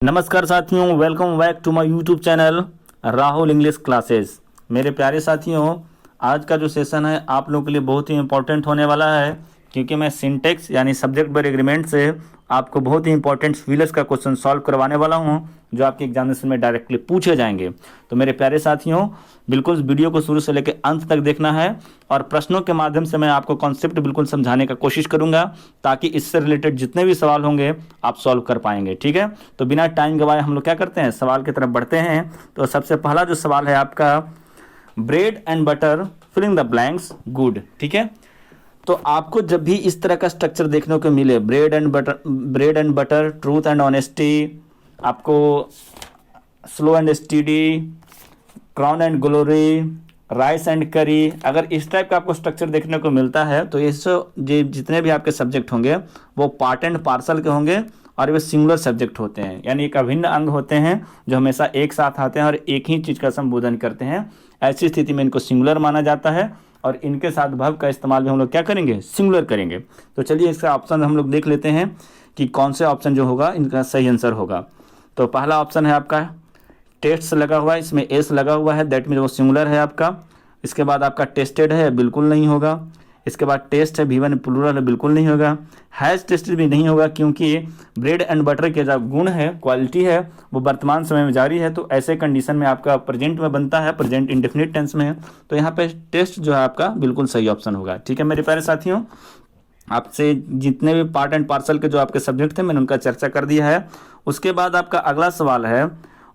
नमस्कार साथियों, welcome back to my YouTube channel Rahul English classes. मेरे प्यारे साथियों, आज का जो सेशन है आप लोगों के लिए बहुत ही इंपॉर्टेंट होने वाला है, क्योंकि मैं सिंटेक्स यानी सब्जेक्ट वर्ब एग्रीमेंट से आपको बहुत ही इंपॉर्टेंट फीलर्स का क्वेश्चन सॉल्व करवाने वाला हूं, जो आपके एग्जामिनेशन में डायरेक्टली पूछे जाएंगे। तो मेरे प्यारे साथियों, बिल्कुल इस वीडियो को शुरू से लेकर अंत तक देखना है और प्रश्नों के माध्यम से मैं आपको कॉन्सेप्ट बिल्कुल समझाने का कोशिश करूंगा, ताकि इससे रिलेटेड जितने भी सवाल होंगे आप सॉल्व कर पाएंगे। ठीक है, तो बिना टाइम गवाए हम लोग क्या करते हैं, सवाल की तरफ बढ़ते हैं। तो सबसे पहला जो सवाल है आपका, bread and butter filling the blanks good. ठीक है, तो आपको जब भी इस तरह का स्ट्रक्चर देखने को मिले, bread and butter, truth and honesty, आपको slow and steady, crown and glory, rice and curry, अगर इस टाइप का आपको स्ट्रक्चर देखने को मिलता है तो ये जितने भी आपके सब्जेक्ट होंगे वो पार्ट एंड पार्सल के होंगे और वे सिंगुलर सब्जेक्ट होते हैं, यानी एक अभिन्न अंग होते हैं जो हमेशा एक साथ आते हैं और एक ही चीज़ का संबोधन करते हैं। ऐसी स्थिति में इनको सिंगुलर माना जाता है और इनके साथ भव का इस्तेमाल भी हम लोग क्या करेंगे, सिंगुलर करेंगे। तो चलिए इसका ऑप्शन हम लोग देख लेते हैं कि कौन से ऑप्शन जो होगा इनका सही आंसर होगा। तो पहला ऑप्शन है आपका टेस्ट लगा हुआ है, इसमें एस लगा हुआ है, दैट मीन वो सिंगुलर है आपका। इसके बाद आपका टेस्टेड है, बिल्कुल नहीं होगा। इसके बाद टेस्ट है, V1 प्लूरल है, बिल्कुल नहीं होगा। हैज़ टेस्टेड भी नहीं होगा, क्योंकि ब्रेड एंड बटर के जो गुण है, क्वालिटी है, वो वर्तमान समय में जारी है। तो ऐसे कंडीशन में आपका प्रेजेंट में बनता है, प्रेजेंट इंडेफिनिट टेंस में है। तो यहाँ पे टेस्ट जो है आपका बिल्कुल सही ऑप्शन होगा। ठीक है मेरे प्यारे साथियों, आपसे जितने भी पार्ट एंड पार्सल के जो आपके सब्जेक्ट थे मैंने उनका चर्चा कर दिया है। उसके बाद आपका अगला सवाल है,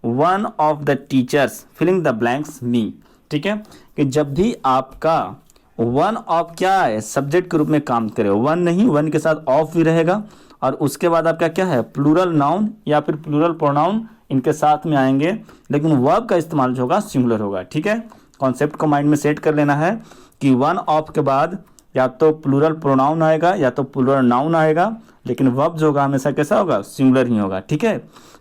one of the teachers filling the blanks me. ठीक है, कि जब भी आपका वन ऑफ क्या है, सब्जेक्ट के रूप में काम करे, वन नहीं, वन के साथ ऑफ भी रहेगा और उसके बाद आपका क्या है, प्लूरल नाउन या फिर प्लूरल प्रोनाउन इनके साथ में आएंगे, लेकिन वर्ब का इस्तेमाल जो होगा सिंगुलर होगा। ठीक है, कॉन्सेप्ट को माइंड में सेट कर लेना है कि वन ऑफ के बाद या तो प्लूरल प्रोनाउन आएगा या तो प्लूरल नाउन आएगा, लेकिन वर्ब जो होगा हमेशा कैसा होगा, सिंगुलर ही होगा। ठीक है,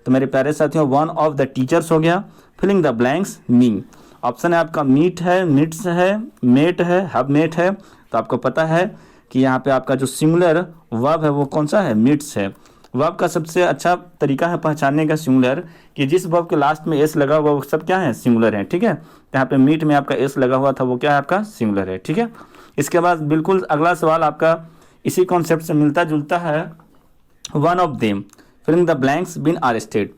तो मेरे प्यारे साथियों, वन ऑफ द टीचर्स हो गया, फिलिंग द ब्लैंक्स मी। ऑप्शन है आपका मीट है, मिट्स है, मेट है, हब मेट है। तो आपको पता है कि यहाँ पे आपका जो सिंगुलर वर्ब है वो कौन सा है, मिट्स है। वर्ब का सबसे अच्छा तरीका है पहचानने का सिंगुलर, कि जिस वर्ब के लास्ट में एस लगा हुआ वो सब क्या है, सिंगुलर है। ठीक है, तो यहाँ पे मीट में आपका एस लगा हुआ था, वो क्या है आपका सिंगुलर है। ठीक है, इसके बाद बिल्कुल अगला सवाल आपका इसी कॉन्सेप्ट से मिलता जुलता है, one of them filling the blanks been arrested.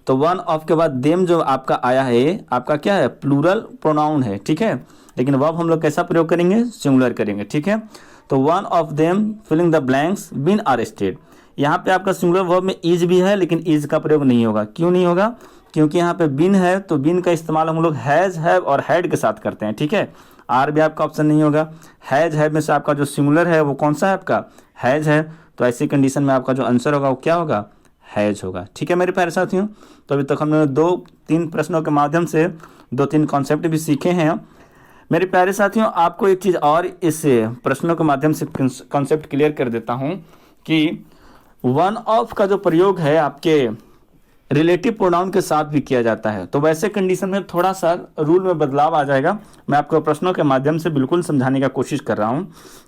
तो वन ऑफ के बाद देम जो आपका आया है, आपका क्या है, प्लूरल प्रोनाउन है। ठीक है, लेकिन वर्ब हम लोग कैसा प्रयोग करेंगे, सिंगुलर करेंगे। ठीक है, तो one of them filling the blanks been arrested, यहाँ पे आपका सिंगुलर वर्ब में इज भी है, लेकिन इज का प्रयोग नहीं होगा। क्यों नहीं होगा, क्योंकि यहाँ पे बिन है, तो बिन का इस्तेमाल हम लोग हैज़, हैव और हैड के साथ करते हैं। ठीक है, आर भी आपका ऑप्शन नहीं होगा। हैज हैव में से आपका जो सिंगुलर है वो कौन सा है, आपका हैज है। तो ऐसी कंडीशन में आपका जो आंसर होगा वो क्या होगा, हैज होगा। ठीक है मेरे प्यारे साथियों, तो अभी तक हमने 2-3 प्रश्नों के माध्यम से 2-3 कॉन्सेप्ट भी सीखे हैं। मेरे प्यारे साथियों, आपको एक चीज़ और इस प्रश्नों के माध्यम से कॉन्सेप्ट क्लियर कर देता हूं कि वन ऑफ का जो प्रयोग है आपके रिलेटिव प्रोनाउन के साथ भी किया जाता है। तो वैसे कंडीशन में थोड़ा सा रूल में बदलाव आ जाएगा। मैं आपको प्रश्नों के माध्यम से बिल्कुल समझाने का कोशिश कर रहा हूं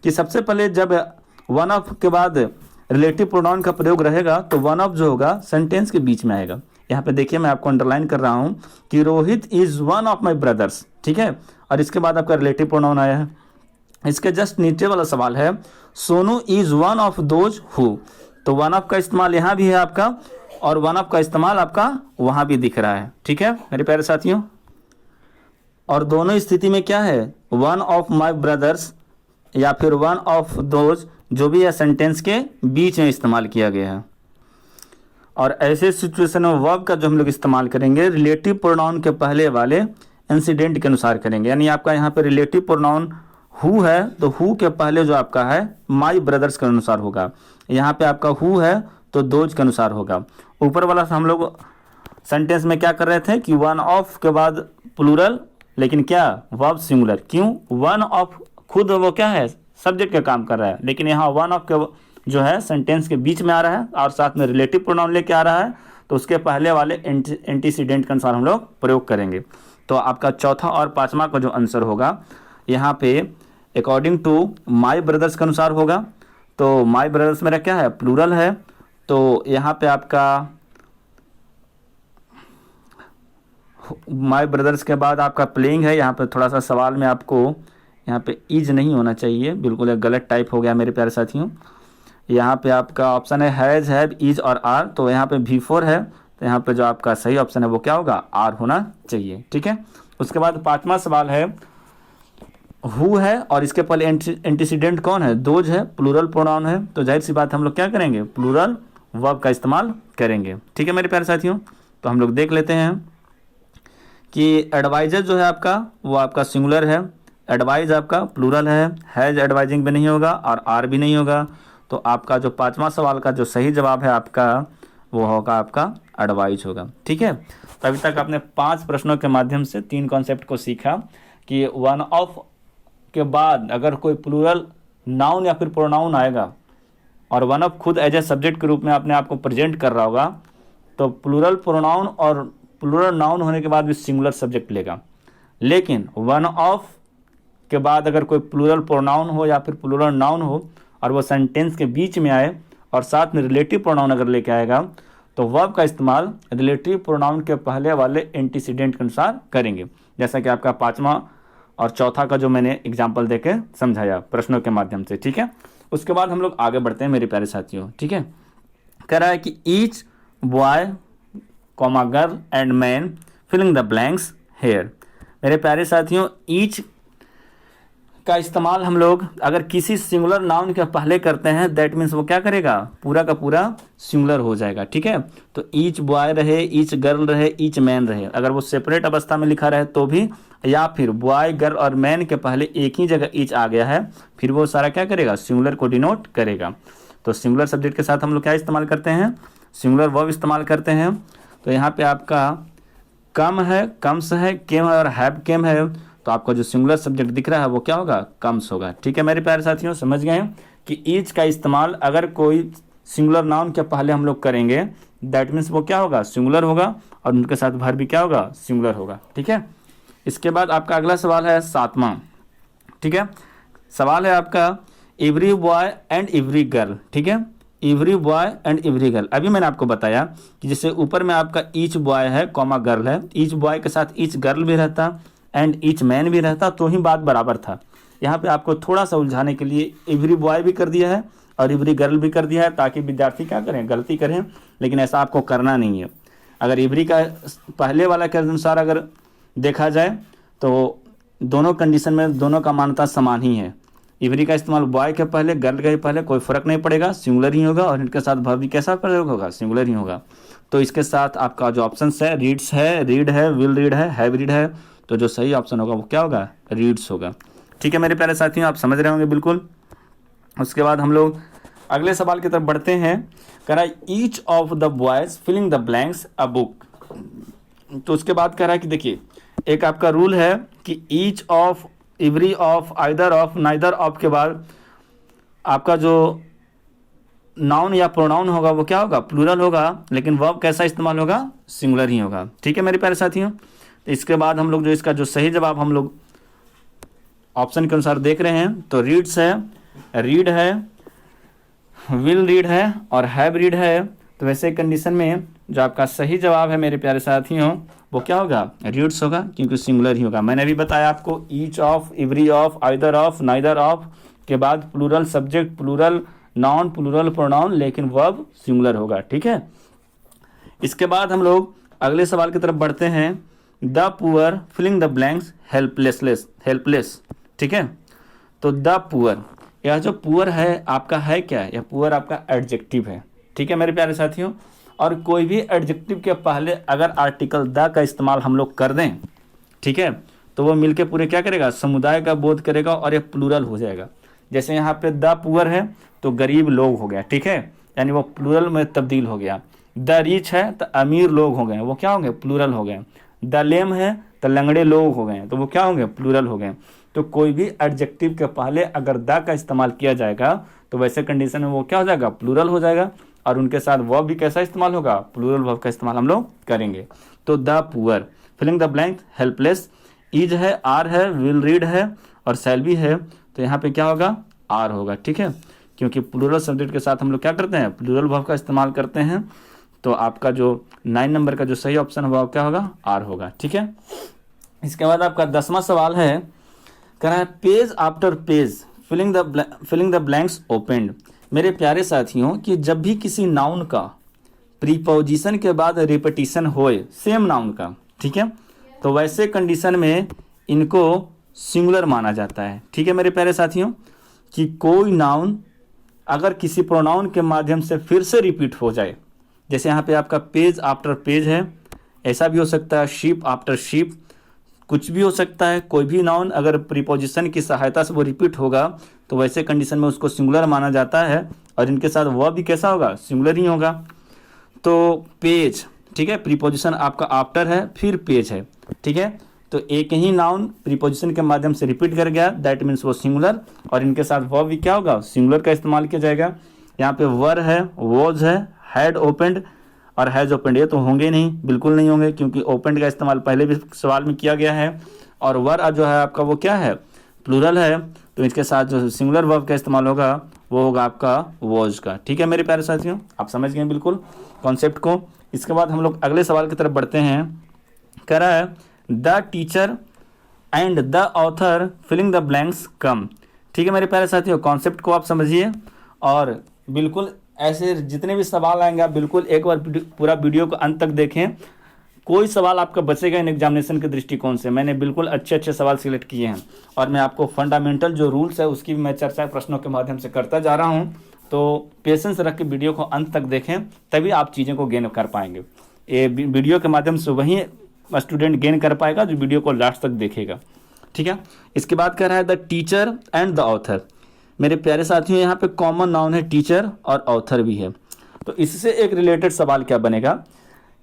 कि सबसे पहले जब वन ऑफ के बाद रिलेटिव प्रोनाउन का प्रयोग रहेगा तो वन ऑफ जो होगा सेंटेंस के बीच में आएगा। यहाँ पे देखिए मैं आपको अंडरलाइन कर रहा हूँ कि Rohit is one of my brothers. ठीक है, और इसके बाद आपका रिलेटिव प्रोनाउन आया है। इसके जस्ट नीचे वाला सवाल है, Sonu is one of those who. तो वन ऑफ का इस्तेमाल यहाँ भी है आपका और वन ऑफ का इस्तेमाल आपका वहाँ भी दिख रहा है। ठीक है मेरे प्यारे साथियों, और दोनों स्थिति में क्या है, वन ऑफ माई ब्रदर्स या फिर वन ऑफ दोज, जो भी है सेंटेंस के बीच में इस्तेमाल किया गया है। और ऐसे सिचुएशन में वर्ब का जो हम लोग इस्तेमाल करेंगे रिलेटिव प्रोनाउन के पहले वाले इंसिडेंट के अनुसार करेंगे। यानी आपका यहाँ पे रिलेटिव प्रोनाउन हु है तो हु के पहले जो आपका है माई ब्रदर्स के अनुसार होगा। यहाँ पे आपका हु है तो दोज के अनुसार होगा। ऊपर वाला हम लोग सेंटेंस में क्या कर रहे थे कि वन ऑफ के बाद प्लूरल, लेकिन क्या वर्ब सिंगुलर। क्यों, वन ऑफ खुद वो क्या है, सब्जेक्ट का काम कर रहा है, लेकिन यहाँ वन ऑफ के जो है सेंटेंस के बीच में आ रहा है और साथ में रिलेटिव प्रोनाउन लेके आ रहा है, तो उसके पहले वाले एंटीसीडेंट के अनुसार हम लोग प्रयोग करेंगे। तो आपका चौथा और पांचवा का जो आंसर होगा यहाँ पे अकॉर्डिंग टू माई ब्रदर्स के अनुसार होगा। तो माई ब्रदर्स मेरा क्या है, प्लूरल है, तो यहाँ पे आपका माय ब्रदर्स के बाद आपका प्लेइंग है। यहाँ पे थोड़ा सा सवाल में आपको यहाँ पे इज नहीं होना चाहिए, बिल्कुल एक गलत टाइप हो गया मेरे प्यारे साथियों। यहाँ पे आपका ऑप्शन है हैज़, हैव, इज और आर, तो यहाँ पे V4 है, तो यहाँ पे जो आपका सही ऑप्शन है वो क्या होगा, आर होना चाहिए। ठीक है, उसके बाद 5वां सवाल है हु है और इसके पहले एंटीसीडेंट कौन है, दोज है, प्लूरल प्रोनाउन है, तो जाहिर सी बात हम लोग क्या करेंगे, प्लूरल वर्ब का इस्तेमाल करेंगे। ठीक है मेरे प्यारे साथियों, तो हम लोग देख लेते हैं कि एडवाइजर जो है आपका वो आपका सिंगुलर है, एडवाइज आपका प्लूरल हैज़ एडवाइजिंग भी नहीं होगा और आर भी नहीं होगा, तो आपका जो 5वां सवाल का जो सही जवाब है आपका वो होगा आपका एडवाइज होगा। ठीक है, तो अभी तक आपने 5 प्रश्नों के माध्यम से 3 कॉन्सेप्ट को सीखा कि वन ऑफ के बाद अगर कोई प्लूरल नाउन या फिर प्रोनाउन आएगा और वन ऑफ खुद एज ए सब्जेक्ट के रूप में अपने आप को प्रेजेंट कर रहा होगा, तो प्लूरल प्रोनाउन और प्लूरल नाउन होने के बाद भी सिंगुलर सब्जेक्ट लेगा। लेकिन वन ऑफ के बाद अगर कोई प्लूरल प्रोनाउन हो या फिर प्लूरल नाउन हो और वो सेंटेंस के बीच में आए और साथ में रिलेटिव प्रोनाउन अगर लेके आएगा, तो वर्ब का इस्तेमाल रिलेटिव प्रोनाउन के पहले वाले एंटीसीडेंट के अनुसार करेंगे, जैसा कि आपका 5वां और चौथा का जो मैंने एग्जाम्पल देके समझाया प्रश्नों के माध्यम से। ठीक है, उसके बाद हम लोग आगे बढ़ते हैं मेरे प्यारे साथियों। ठीक है, कह रहा है कि each boy comma girl and man filling the blanks here. मेरे प्यारे साथियों, ईच का इस्तेमाल हम लोग अगर किसी सिंगुलर नाउन के पहले करते हैं, दैट मीन्स वो क्या करेगा, पूरा का पूरा सिंगुलर हो जाएगा। ठीक है, तो ईच बॉय रहे, ईच गर्ल रहे, ईच मैन रहे, अगर वो सेपरेट अवस्था में लिखा रहे तो भी, या फिर बॉय गर्ल और मैन के पहले एक ही जगह ईच आ गया है, फिर वो सारा क्या करेगा, सिंगुलर को डिनोट करेगा। तो सिंगुलर सब्जेक्ट के साथ हम लोग क्या इस्तेमाल करते हैं, सिंगुलर वर्ब इस्तेमाल करते हैं। तो यहाँ पे आपका कम है, कम्स है, केम है और हैव केम है, तो आपका जो सिंगुलर सब्जेक्ट दिख रहा है वो क्या होगा, कम्स होगा। ठीक है मेरे प्यारे साथियों, समझ गए कि ईच का इस्तेमाल अगर कोई सिंगुलर नाउन के पहले हम लोग करेंगे, दैट मीन्स वो क्या होगा, सिंगुलर होगा और उनके साथ वर्ब भी क्या होगा, सिंगुलर होगा। ठीक है, इसके बाद आपका अगला सवाल है 7वां। ठीक है, सवाल है आपका every boy and every girl. ठीक है, every boy and every girl, अभी मैंने आपको बताया कि जैसे ऊपर में आपका ईच बॉय है कॉमा गर्ल है, ईच बॉय के साथ ईच गर्ल भी रहता एंड ईच मैन भी रहता तो ही बात बराबर था। यहाँ पे आपको थोड़ा सा उलझाने के लिए एवरी बॉय भी कर दिया है और एवरी गर्ल भी कर दिया है, ताकि विद्यार्थी क्या करें, गलती करें, लेकिन ऐसा आपको करना नहीं है। अगर एवरी का पहले वाला के अनुसार अगर देखा जाए तो दोनों कंडीशन में दोनों का मान्यता समान ही है। एवरी का इस्तेमाल बॉय के पहले, गर्ल के पहले कोई फर्क नहीं पड़ेगा, सिंगुलर ही होगा और इनके साथ वर्ब भी कैसा प्रयोग होगा, सिंगुलर ही होगा। तो इसके साथ आपका जो ऑप्शन है रीड्स है, रीड है, विल रीड है, हैव रीड है, तो जो सही ऑप्शन होगा वो क्या होगा, रीड्स होगा। ठीक है मेरे प्यारे साथियों, आप समझ रहे होंगे बिल्कुल। उसके बाद हम लोग अगले सवाल की तरफ बढ़ते हैं। कह रहा है each of the boys filling the blanks a book. तो उसके बाद कह रहा है कि देखिए एक आपका रूल है कि each of, every of, either of, neither of के बाद आपका जो नाउन या प्रोनाउन होगा वो क्या होगा, प्लूरल होगा, लेकिन वर्ब कैसा इस्तेमाल होगा, सिंगुलर ही होगा। ठीक है मेरे प्यारे साथियों, इसके बाद हम लोग जो इसका जो सही जवाब हम लोग ऑप्शन के अनुसार देख रहे हैं, तो रीड्स है, रीड है, विल रीड है और हैव रीड है। तो वैसे कंडीशन में जो आपका सही जवाब है मेरे प्यारे साथियों वो क्या होगा, रीड्स होगा, क्योंकि सिंगुलर ही होगा। मैंने अभी बताया आपको each of, every of, either of, neither of के बाद plural subject, plural noun, plural pronoun, लेकिन वर्ब सिंगुलर होगा। ठीक है, इसके बाद हम लोग अगले सवाल की तरफ बढ़ते हैं। The poor filling the blanks helpless. ठीक है, तो द पुअर, यह जो पुअर है आपका है क्या, यह पुअर आपका एडजेक्टिव है। ठीक है मेरे प्यारे साथियों, और कोई भी एडजेक्टिव के पहले अगर आर्टिकल द का इस्तेमाल हम लोग कर दें, ठीक है, तो वो मिलके पूरे क्या करेगा, समुदाय का बोध करेगा और ये प्लूरल हो जाएगा। जैसे यहाँ पे द पुअर है तो गरीब लोग हो गया, ठीक है, यानी वो प्लूरल में तब्दील हो गया। द रिच है तो अमीर लोग हो गए, वो क्या होंगे, प्लूरल हो गए। द लेम है तो लंगड़े लोग हो गए, तो वो क्या होंगे, प्लूरल हो गए। तो कोई भी एडजेक्टिव के पहले अगर द का इस्तेमाल किया जाएगा तो वैसे कंडीशन में वो क्या हो जाएगा, प्लूरल हो जाएगा, और उनके साथ वर्ब भी कैसा इस्तेमाल होगा, प्लूरल वर्ब का इस्तेमाल हम लोग करेंगे। तो the poor filling the blank helpless, is है, आर है, विल रीड है और शैल बी है, तो यहाँ पे क्या होगा, आर होगा। ठीक है, क्योंकि प्लूरल सब्जेक्ट के साथ हम लोग क्या करते हैं, प्लूरल वर्ब का इस्तेमाल करते हैं। तो आपका जो 9 नंबर का जो सही ऑप्शन होगा वो क्या होगा, आर होगा। ठीक है, इसके बाद आपका 10वां सवाल है, कह रहा है page after page filling the blanks opened. मेरे प्यारे साथियों कि जब भी किसी नाउन का प्रीपोजिशन के बाद रिपीटिशन होए सेम नाउन का, ठीक है, तो वैसे कंडीशन में इनको सिंगुलर माना जाता है। ठीक है मेरे प्यारे साथियों, कि कोई नाउन अगर किसी प्रोनाउन के माध्यम से फिर से रिपीट हो जाए, जैसे यहाँ पे आपका पेज आफ्टर पेज है, ऐसा भी हो सकता है शीप आफ्टर शीप, कुछ भी हो सकता है। कोई भी नाउन अगर प्रीपोजिशन की सहायता से वो रिपीट होगा तो वैसे कंडीशन में उसको सिंगुलर माना जाता है, और इनके साथ वह भी कैसा होगा, सिंगुलर ही होगा। तो पेज, ठीक है, प्रीपोजिशन आपका आफ्टर है, फिर पेज है, ठीक है, तो एक ही नाउन प्रीपोजिशन के माध्यम से रिपीट कर गया, दैट मीन्स वो सिंगुलर, और इनके साथ वह भी क्या होगा, सिंगुलर का इस्तेमाल किया जाएगा। यहाँ पे वर है, वॉज है, हैड ओपेंड और हैज ओपेंड, ये तो होंगे नहीं, बिल्कुल नहीं होंगे, क्योंकि ओपेंड का इस्तेमाल पहले भी सवाल में किया गया है, और वर जो है आपका वो क्या है, प्लूरल है, तो इसके साथ जो सिंगुलर वर्ब का इस्तेमाल होगा वो होगा आपका वॉज का। ठीक है मेरे प्यारे साथियों, आप समझ गए बिल्कुल कॉन्सेप्ट को। इसके बाद हम लोग अगले सवाल की तरफ बढ़ते हैं। कह रहा है the teacher and the author filling the blanks come. ठीक है मेरे प्यारे साथियों, कॉन्सेप्ट को आप समझिए, और बिल्कुल ऐसे जितने भी सवाल आएंगे आप बिल्कुल एक बार पूरा वीडियो को अंत तक देखें, कोई सवाल आपका बचेगा इन एग्जामिनेशन के दृष्टिकोण से। मैंने बिल्कुल अच्छे अच्छे सवाल सिलेक्ट किए हैं, और मैं आपको फंडामेंटल जो रूल्स है उसकी भी मैं चर्चा प्रश्नों के माध्यम से करता जा रहा हूं। तो पेशेंस रख के वीडियो को अंत तक देखें, तभी आप चीज़ों को गेन कर पाएंगे। ये वीडियो के माध्यम से वही स्टूडेंट गेन कर पाएगा जो वीडियो को लास्ट तक देखेगा। ठीक है, इसके बाद कह रहा है the teacher and the author. मेरे प्यारे साथियों यहाँ पे कॉमन नाउन है टीचर और ऑथर भी है, तो इससे एक रिलेटेड सवाल क्या बनेगा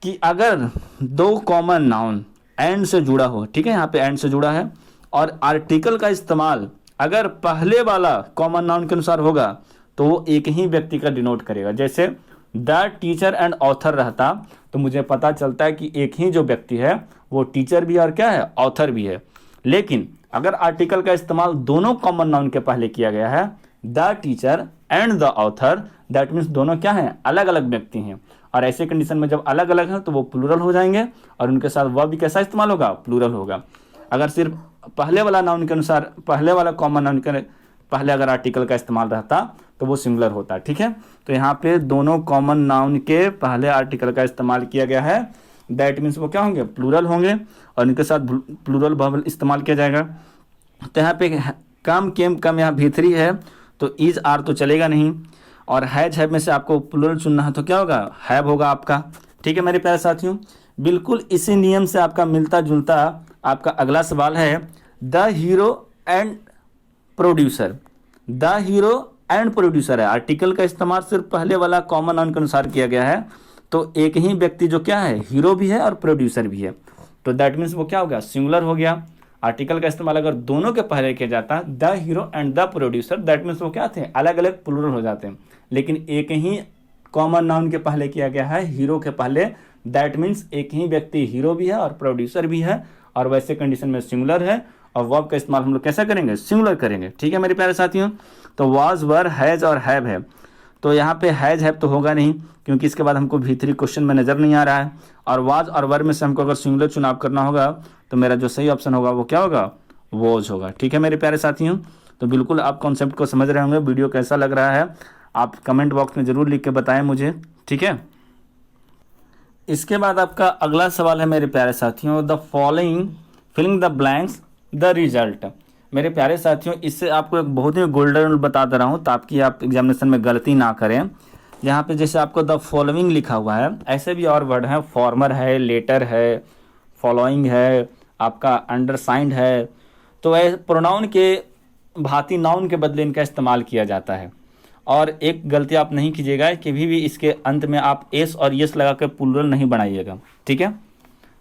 कि अगर दो कॉमन नाउन एंड से जुड़ा हो, ठीक है, यहाँ पे एंड से जुड़ा है, और आर्टिकल का इस्तेमाल अगर पहले वाला कॉमन नाउन के अनुसार होगा तो वो एक ही व्यक्ति का डिनोट करेगा। जैसे द टीचर एंड ऑथर रहता तो मुझे पता चलता है कि एक ही जो व्यक्ति है वो टीचर भी है और क्या है, ऑथर भी है। लेकिन अगर आर्टिकल का इस्तेमाल दोनों कॉमन नाउन के पहले किया गया है, the teacher and the author, that means दोनों क्या हैं, अलग अलग व्यक्ति हैं, और ऐसे कंडीशन में जब अलग अलग हैं तो वो प्लूरल हो जाएंगे, और उनके साथ वह भी कैसा इस्तेमाल होगा, प्लूरल होगा। अगर सिर्फ पहले वाला नाउन के अनुसार, पहले वाला कॉमन नाउन के पहले अगर आर्टिकल का इस्तेमाल रहता तो वो सिंगुलर होता। ठीक है, तो यहाँ पे दोनों कॉमन नाउन के पहले आर्टिकल का इस्तेमाल किया गया है, दैट मीन्स वो क्या होंगे, प्लूरल होंगे, और इनके साथ प्लूरल वर्ब इस्तेमाल किया जाएगा। तो यहाँ पे कम केम कम यहाँ भीतरी है, तो इज आर तो चलेगा नहीं, और हैज में से आपको प्लूरल चुनना है तो क्या होगा, हैव होगा आपका। ठीक है मेरे प्यारे साथियों, बिल्कुल इसी नियम से आपका मिलता जुलता आपका अगला सवाल है the hero and producer. The hero and producer है, आर्टिकल का इस्तेमाल सिर्फ पहले वाला कॉमन नाउन के अनुसार किया गया है, तो एक ही व्यक्ति जो क्या है, हीरो भी है और प्रोड्यूसर भी है, तो दैट मीन्स वो क्या हो गया, सिंगुलर हो गया। आर्टिकल का इस्तेमाल अगर दोनों के पहले किया जाता the hero and the producer, that means वो क्या थे, अलग अलग प्लूरल हो जाते हैं। लेकिन एक ही कॉमन नाउन के पहले किया गया है, हीरो के पहले, दैट मीन्स एक ही व्यक्ति हीरो भी है और प्रोड्यूसर भी है, और वैसे कंडीशन में सिंगुलर है, और वर्ब का इस्तेमाल हम लोग कैसा करेंगे, सिंगुलर करेंगे। ठीक है मेरे प्यारे साथियों, तो वाज, वर, हैज और हैव है, तो यहाँ पे हैज हैव तो होगा नहीं, क्योंकि इसके बाद हमको भीतरी क्वेश्चन में नज़र नहीं आ रहा है, और वाज और वर में से हमको अगर सिंगुलर चुनाव करना होगा तो मेरा जो सही ऑप्शन होगा वो क्या होगा, वॉज होगा। ठीक है मेरे प्यारे साथियों, तो बिल्कुल आप कॉन्सेप्ट को समझ रहे होंगे। वीडियो कैसा लग रहा है आप कमेंट बॉक्स में ज़रूर लिख के बताएं मुझे। ठीक है, इसके बाद आपका अगला सवाल है मेरे प्यारे साथियों, the following filling the blanks the result. मेरे प्यारे साथियों, इससे आपको एक बहुत ही गोल्डन रूल बता दे रहा हूँ ताकि आप एग्जामिनेशन में गलती ना करें। यहाँ पे जैसे आपको द फॉलोइंग लिखा हुआ है, ऐसे भी और वर्ड हैं, फॉर्मर है, लेटर है, फॉलोइंग है, आपका अंडरसाइंड है, तो वह प्रोनाउन के भांति नाउन के बदले इनका इस्तेमाल किया जाता है। और एक गलती आप नहीं कीजिएगा, कभी भी इसके अंत में आप एस और यस लगा कर प्लूरल नहीं बनाइएगा। ठीक है,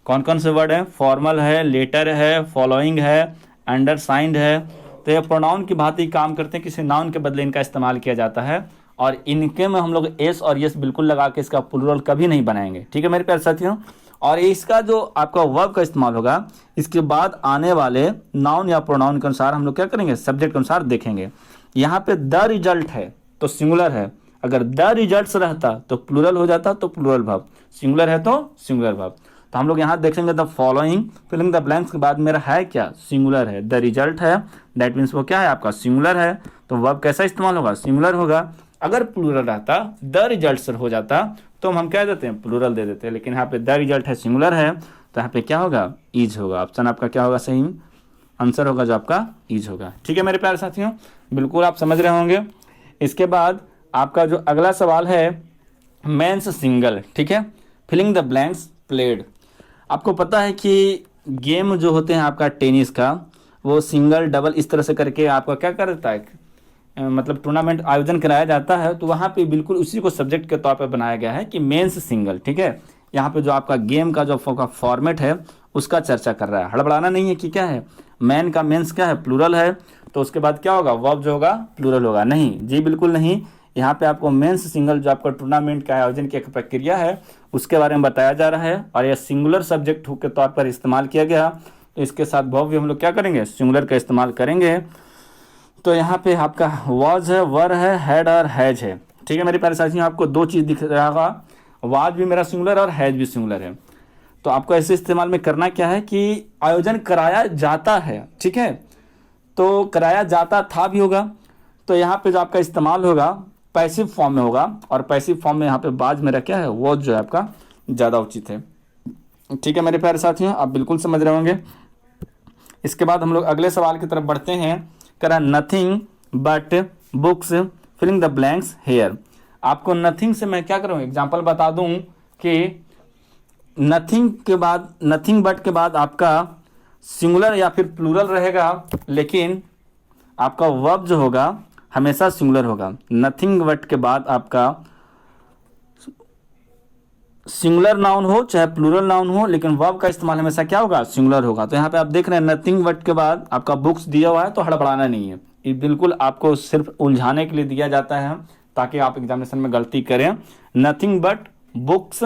कौन कौन से वर्ड हैं, फॉर्मल है, लेटर है, फॉलोइंग है, अंडरसाइंड है, तो ये प्रोनाउन की भांति काम करते हैं, किसी नाउन के बदले इनका इस्तेमाल किया जाता है, और इनके में हम लोग एस और यस बिल्कुल लगा के इसका प्लूरल कभी नहीं बनाएंगे। ठीक है मेरे प्यारे साथियों, और इसका जो आपका वर्ब का इस्तेमाल होगा इसके बाद आने वाले नाउन या प्रोनाउन के अनुसार हम लोग क्या करेंगे, सब्जेक्ट के अनुसार देखेंगे। यहाँ पे द रिजल्ट है तो सिंगुलर है, अगर द रिजल्ट्स रहता तो प्लूरल हो जाता, तो प्लूरल वर्ब, सिंगुलर है तो सिंगुलर वर्ब। तो हम लोग यहाँ देखेंगे the following, filling the blanks के बाद मेरा है क्या, सिंगुलर है, द रिजल्ट है, दैट मीन्स वो क्या है आपका सिंगुलर है, तो वर्ब कैसा इस्तेमाल होगा, सिंगुलर होगा। अगर प्लूरल रहता, द रिजल्ट हो जाता, तो हम क्या देते हैं, प्लूरल दे देते हैं, लेकिन यहाँ पे द रिजल्ट है, सिंगुलर है, तो यहाँ पे क्या होगा, इज होगा। ऑप्शन आपका क्या होगा, सही आंसर होगा जो आपका इज होगा। ठीक है मेरे प्यारे साथियों, बिल्कुल आप समझ रहे होंगे। इसके बाद आपका जो अगला सवाल है मेंस सिंगल, ठीक है, फिलिंग द ब्लैंक्स प्लेड। आपको पता है कि गेम जो होते हैं आपका टेनिस का, वो सिंगल डबल इस तरह से करके आपका क्या करता है, मतलब टूर्नामेंट आयोजन कराया जाता है, तो वहाँ पे बिल्कुल उसी को सब्जेक्ट के तौर पर बनाया गया है कि मेंस सिंगल। ठीक है, यहाँ पे जो आपका गेम का जो फॉर्मेट है उसका चर्चा कर रहा है, हड़बड़ाना नहीं है कि क्या है, मैन का मेंस क्या है, प्लूरल है, तो उसके बाद क्या होगा, वर्ब जो होगा प्लूरल होगा, नहीं जी बिल्कुल नहीं। यहाँ पे आपको मेंस सिंगल जो आपका टूर्नामेंट का आयोजन की एक प्रक्रिया है उसके बारे में बताया जा रहा है, और यह सिंगुलर सब्जेक्ट के तौर पर इस्तेमाल किया गया, तो इसके साथ वर्ब भी हम लोग क्या करेंगे, सिंगुलर का इस्तेमाल करेंगे। तो यहाँ पे आपका वाज है, वर है, हैड और हैज है। ठीक है मेरे प्यारे साथियों, आपको दो चीज़ दिख रहा होगा, वाज भी मेरा सिंगुलर और हैज भी सिंगुलर है। तो आपको ऐसे इस्तेमाल में करना क्या है कि आयोजन कराया जाता है, ठीक है, तो कराया जाता था भी होगा, तो यहाँ पे जो आपका इस्तेमाल होगा पैसिव फॉर्म में होगा, और पैसिव फॉर्म में यहाँ पे बाज मेरा क्या है, वो जो है आपका ज़्यादा उचित है। ठीक है मेरे प्यारे साथियों, आप बिल्कुल समझ रहे होंगे। इसके बाद हम लोग अगले सवाल की तरफ बढ़ते हैं, करा nothing but books filling the blanks here. आपको नथिंग से मैं क्या करूँ, एग्जाम्पल बता दूँ कि नथिंग के बाद, नथिंग बट के बाद आपका सिंगुलर या फिर प्लूरल रहेगा, लेकिन आपका वर्ब जो होगा हमेशा सिंगुलर होगा। नथिंग बट के बाद आपका सिंगुलर नाउन हो चाहे प्लूरल नाउन हो, लेकिन वर्ब का इस्तेमाल हमेशा क्या होगा, सिंगुलर होगा। तो यहाँ पे आप देख रहे हैं नथिंग बट के बाद आपका बुक्स दिया हुआ है, तो हड़बड़ाना नहीं है, ये बिल्कुल आपको सिर्फ उलझाने के लिए दिया जाता है ताकि आप एग्जामिनेशन में गलती करें। Nothing but books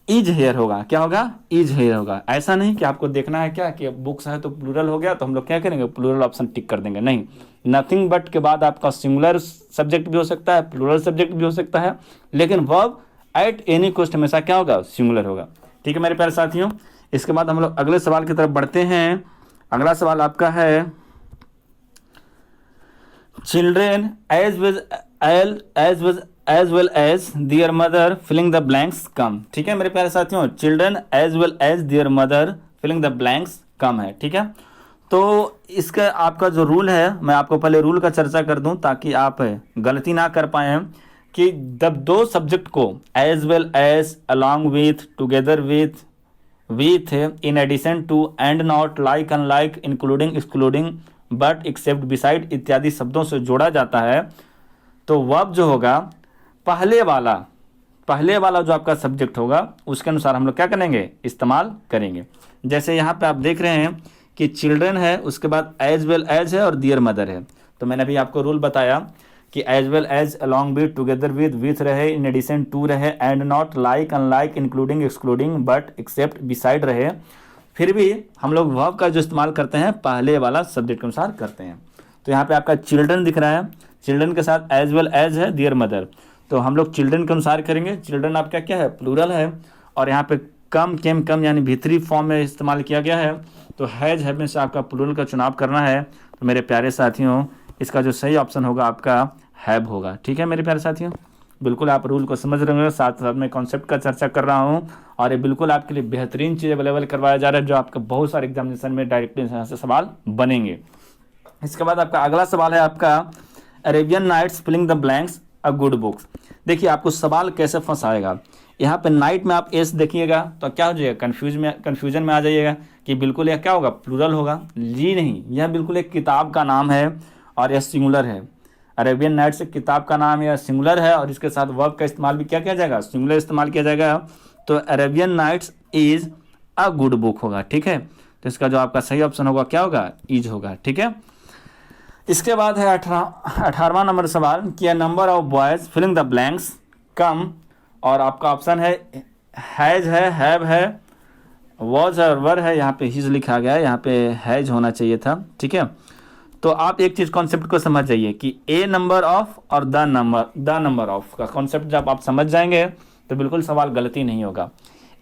is here होगा, क्या होगा, इज हेयर होगा। ऐसा नहीं कि आपको देखना है क्या कि बुक्स है तो प्लूरल हो गया तो हम लोग क्या करेंगे, प्लूरल ऑप्शन टिक कर देंगे, नहीं। नथिंग बट के बाद आपका सिंगुलर सब्जेक्ट भी हो सकता है, प्लूरल सब्जेक्ट भी हो सकता है, लेकिन वर्ब एट एनी कॉस्ट हमेशा क्या होगा, सिंगुलर होगा। ठीक है मेरे प्यारे साथियों, इसके बाद हम लोग अगले सवाल की तरफ बढ़ते हैं। अगला सवाल आपका है children as well as their mother filling the blanks come. ठीक है मेरे प्यारे साथियों, children as well as their mother filling the blanks come है। ठीक है, तो इसका आपका जो रूल है, मैं आपको पहले रूल का चर्चा कर दूं ताकि आप गलती ना कर पाए, कि जब दो सब्जेक्ट को as well as, along with, together with, in addition to, and not, like, unlike, including, excluding, but, except, beside इत्यादि शब्दों से जोड़ा जाता है, तो वर्ब जो होगा पहले वाला जो आपका सब्जेक्ट होगा उसके अनुसार हम लोग क्या करेंगे, इस्तेमाल करेंगे। जैसे यहाँ पे आप देख रहे हैं कि चिल्ड्रन है, उसके बाद एज वेल एज है और दियर मदर है, तो मैंने अभी आपको रूल बताया कि as well as, along with, together with रहे, इन एडिशन टू रहे, and not, like, unlike, including, excluding, but, except, beside रहे, फिर भी हम लोग वर्ब का जो इस्तेमाल करते हैं पहले वाला सब्जेक्ट के अनुसार करते हैं। तो यहाँ पे आपका चिल्ड्रन दिख रहा है, चिल्ड्रन के साथ एज वेल एज है, दियर मदर, तो हम लोग चिल्ड्रन के अनुसार करेंगे। चिल्ड्रन आपका क्या है, प्लूरल है, और यहाँ पे कम, केम, कम यानी भीतरी फॉर्म में इस्तेमाल किया गया है, तो हैज में से आपका प्लूरल का चुनाव करना है। तो मेरे प्यारे साथियों, इसका जो सही ऑप्शन होगा आपका हैव होगा। ठीक है मेरे प्यारे साथियों, बिल्कुल आप रूल को समझ रहे होंगे, साथ साथ में कॉन्सेप्ट का चर्चा कर रहा हूँ, और ये बिल्कुल आपके लिए बेहतरीन चीज़ अवेलेबल करवाया जा रहा है, जो आपके बहुत सारे एग्जामिनेशन में डायरेक्टली यहाँ से सवाल बनेंगे। इसके बाद आपका अगला सवाल है आपका Arabian Nights filling the blanks a good books. देखिए आपको सवाल कैसे फंसाएगा, यहाँ पे नाइट में आप एस देखिएगा तो क्या हो जाएगा, कन्फ्यूजन में आ जाइएगा कि बिल्कुल यह क्या होगा, प्लूरल होगा। जी नहीं, यह बिल्कुल एक किताब का नाम है और यह सिंगुलर है। अरेबियन नाइट्स एक किताब का नाम है, यह सिंगुलर है, और इसके साथ वर्ब का इस्तेमाल भी क्या किया जाएगा, सिंगुलर इस्तेमाल किया जाएगा। तो Arabian Nights is a good book होगा। ठीक है, तो इसका जो आपका सही ऑप्शन होगा क्या होगा, इज होगा। ठीक है, इसके बाद है 18वां नंबर सवाल कि number of boys filling the blanks come, और आपका ऑप्शन है हैज है, हैव है, वॉज है और वर है। यहाँ पे हिज लिखा गया है, यहाँ पे हैज होना चाहिए था। ठीक है, तो आप एक चीज कॉन्सेप्ट को समझ जाइए कि ए नंबर ऑफ और द नंबर ऑफ का कॉन्सेप्ट जब आप समझ जाएंगे तो बिल्कुल सवाल गलती नहीं होगा।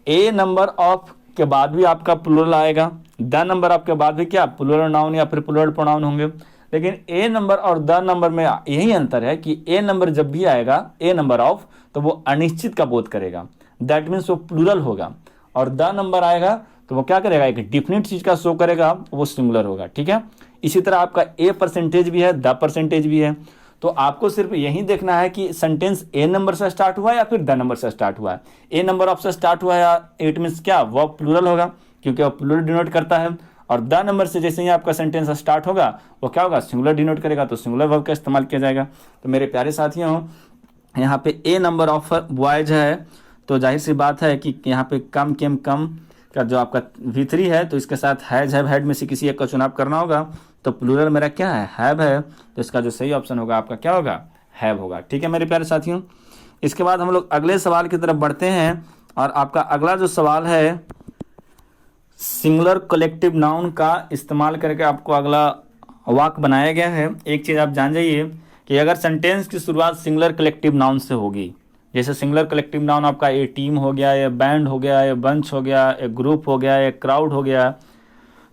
ए नंबर ऑफ के बाद भी आपका प्लूरल आएगा, द नंबर ऑफ के बाद भी क्या प्लूरल नाउन या फिर प्लूरल प्रोनाउन होंगे। लेकिन ए नंबर और द नंबर में यही अंतर है कि ए नंबर जब भी आएगा ए नंबर ऑफ तो वो अनिश्चित का बोध करेगा, दैट मीन्स वो प्लूरल होगा। और द नंबर आएगा तो वो क्या करेगा, एक डिफिनिट चीज का शो करेगा, वो सिंगुलर होगा। ठीक है, इसी तरह आपका ए परसेंटेज भी है, द परसेंटेज भी है। तो आपको सिर्फ यही देखना है कि सेंटेंस ए नंबर से स्टार्ट हुआ है या फिर द नंबर से स्टार्ट हुआ है। ए नंबर ऑफ से स्टार्ट हुआ है, इट मीन्स क्या, वो प्लूरल होगा क्योंकि वो प्लूरल डिनोट करता है। और द नंबर से जैसे ही आपका सेंटेंस स्टार्ट होगा वो क्या होगा, सिंगुलर डिनोट करेगा, तो सिंगुलर वर्ब का इस्तेमाल किया जाएगा। तो मेरे प्यारे साथियों, यहाँ पे ए नंबर ऑफ बॉयज है तो जाहिर सी बात है कि यहाँ पे कम केम कम का जो आपका V3 है तो इसके साथ हैज हैव हैड में से किसी एक का चुनाव करना होगा। तो प्लूरल मेरा क्या है, हैव है, तो इसका जो सही ऑप्शन होगा आपका क्या होगा, हैव होगा। ठीक है मेरे प्यारे साथियों, इसके बाद हम लोग अगले सवाल की तरफ बढ़ते हैं और आपका अगला जो सवाल है सिंगुलर कलेक्टिव नाउन का इस्तेमाल करके आपको अगला वाक्य बनाया गया है। एक चीज़ आप जान जाइए कि अगर सेंटेंस की शुरुआत सिंगुलर कलेक्टिव नाउन से होगी, जैसे सिंगुलर कलेक्टिव नाउन आपका ए टीम हो गया, ए बैंड हो गया, ए बंच हो गया, ए ग्रुप हो गया, ए क्राउड हो गया,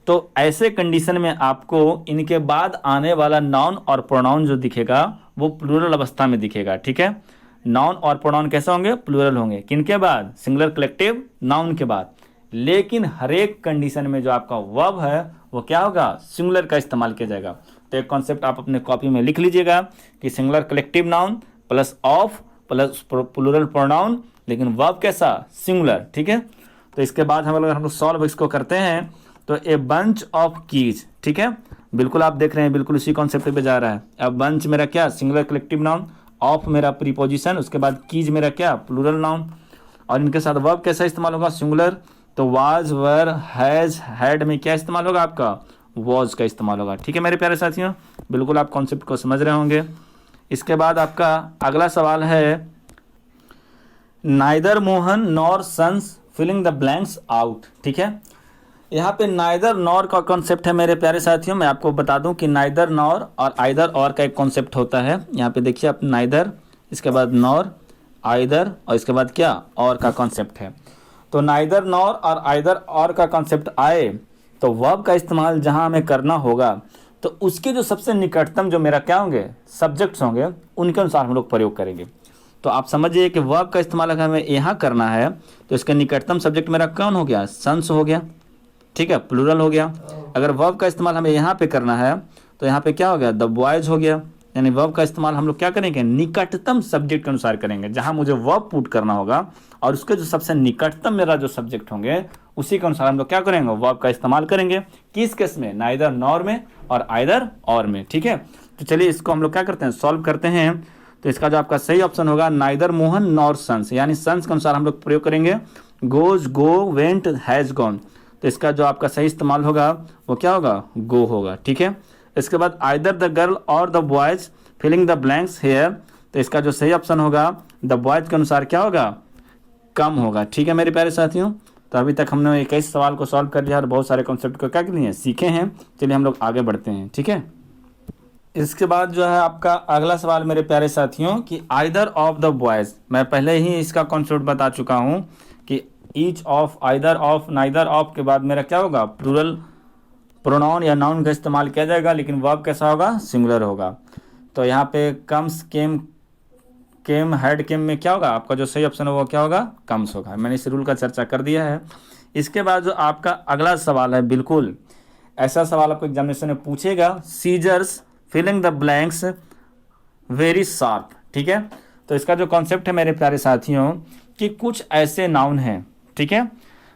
तो ऐसे कंडीशन में आपको इनके बाद आने वाला नाउन और प्रोनाउन जो दिखेगा वो प्लूरल अवस्था में दिखेगा। ठीक है, नाउन और प्रोनाउन कैसे होंगे, प्लूरल होंगे, किनके बाद, सिंगुलर कलेक्टिव नाउन के बाद। लेकिन हर एक कंडीशन में जो आपका वर्ब है वो क्या होगा, सिंगुलर का इस्तेमाल किया जाएगा। तो एक कॉन्सेप्ट आप अपने कॉपी में लिख लीजिएगा कि singular collective noun plus of plus plural pronoun, लेकिन वर्ब कैसा, सिंगुलर। ठीक है, तो इसके बाद हम लोग सॉल्व इसको करते हैं। तो ए बंच ऑफ कीज, ठीक है, बिल्कुल आप देख रहे हैं बिल्कुल इसी कॉन्सेप्ट पे जा रहा है। अब बंच मेरा क्या, सिंगुलर कलेक्टिव नाउन, ऑफ मेरा प्रीपोजिशन, उसके बाद कीज मेरा क्या, प्लूरल नाउन, और इनके साथ वर्ब कैसा इस्तेमाल होगा, सिंगुलर। तो वाज, वर, हैज, हैड में क्या इस्तेमाल होगा आपका, वॉज का इस्तेमाल होगा। ठीक है मेरे प्यारे साथियों, बिल्कुल आप कॉन्सेप्ट को समझ रहे होंगे। इसके बाद आपका अगला सवाल है neither Mohan nor sons filling the blanks out. ठीक है, यहाँ पे नाइदर नॉर का कॉन्सेप्ट है मेरे प्यारे साथियों। मैं आपको बता दूं कि नाइदर नॉर और आइदर और का एक कॉन्सेप्ट होता है। यहाँ पे देखिए आप, नाइदर, इसके बाद नॉर, आइदर, और इसके बाद क्या, और का कॉन्सेप्ट है। तो नाइदर नॉर और आइदर और का कॉन्सेप्ट आए तो वर्ब का इस्तेमाल जहाँ हमें करना होगा तो उसके जो सबसे निकटतम जो मेरा क्या होंगे, सब्जेक्ट्स होंगे, उनके अनुसार हम लोग प्रयोग करेंगे। तो आप समझिए कि वर्ब का इस्तेमाल अगर हमें यहाँ करना है तो इसका निकटतम सब्जेक्ट मेरा कौन हो गया, सन्स हो गया। ठीक है, प्लूरल हो गया। अगर वर्ब का इस्तेमाल हमें यहाँ पे करना है तो यहाँ पे क्या हो गया, द बॉयज हो गया। यानी वर्ब का इस्तेमाल हम लोग क्या करेंगे, निकटतम सब्जेक्ट के अनुसार करेंगे, जहाँ मुझे वर्ब पुट करना होगा और उसके जो सबसे निकटतम मेरा जो सब्जेक्ट होंगे उसी के अनुसार हम लोग क्या करेंगे, वर्ब का इस्तेमाल करेंगे। किस केस में, नाइदर नॉर में और आइदर और में। ठीक है, तो चलिए इसको हम लोग क्या करते हैं, सॉल्व करते हैं। तो इसका जो आपका सही ऑप्शन होगा नाइदर मोहन नॉर सन्स, यानी सन्स के अनुसार हम लोग प्रयोग करेंगे। Goes, go, went, has gone, तो इसका जो आपका सही इस्तेमाल होगा वो क्या होगा, गो होगा। ठीक है, इसके बाद आइदर द गर्ल और the boys filling the blanks here, तो इसका जो सही ऑप्शन होगा द बॉयज के अनुसार क्या होगा, कम होगा। ठीक है मेरे प्यारे साथियों, तो अभी तक हमने 21 सवाल को सॉल्व कर लिया और बहुत सारे कॉन्सेप्ट को क्या किए, सीखे हैं। चलिए हम लोग आगे बढ़ते हैं। ठीक है, इसके बाद जो है आपका अगला सवाल मेरे प्यारे साथियों कि आइदर ऑफ द बॉयज, मैं पहले ही इसका कॉन्सेप्ट बता चुका हूँ कि each of, either of, neither of के बाद मेरा क्या होगा, प्लूरल प्रोनाउन या नाउन का इस्तेमाल किया जाएगा, लेकिन वर्ब कैसा होगा, सिंगुलर होगा। तो यहाँ पे कम्स, केम, केम, हैड, केम में क्या होगा, आपका जो सही ऑप्शन है वो क्या होगा, कम्स होगा। मैंने इस रूल का चर्चा कर दिया है। इसके बाद जो आपका अगला सवाल है, बिल्कुल ऐसा सवाल आपको एग्जामिनेशन में पूछेगा, scissors filling the blanks very sharp. ठीक है, तो इसका जो कॉन्सेप्ट है मेरे प्यारे साथियों कि कुछ ऐसे नाउन हैं, ठीक है,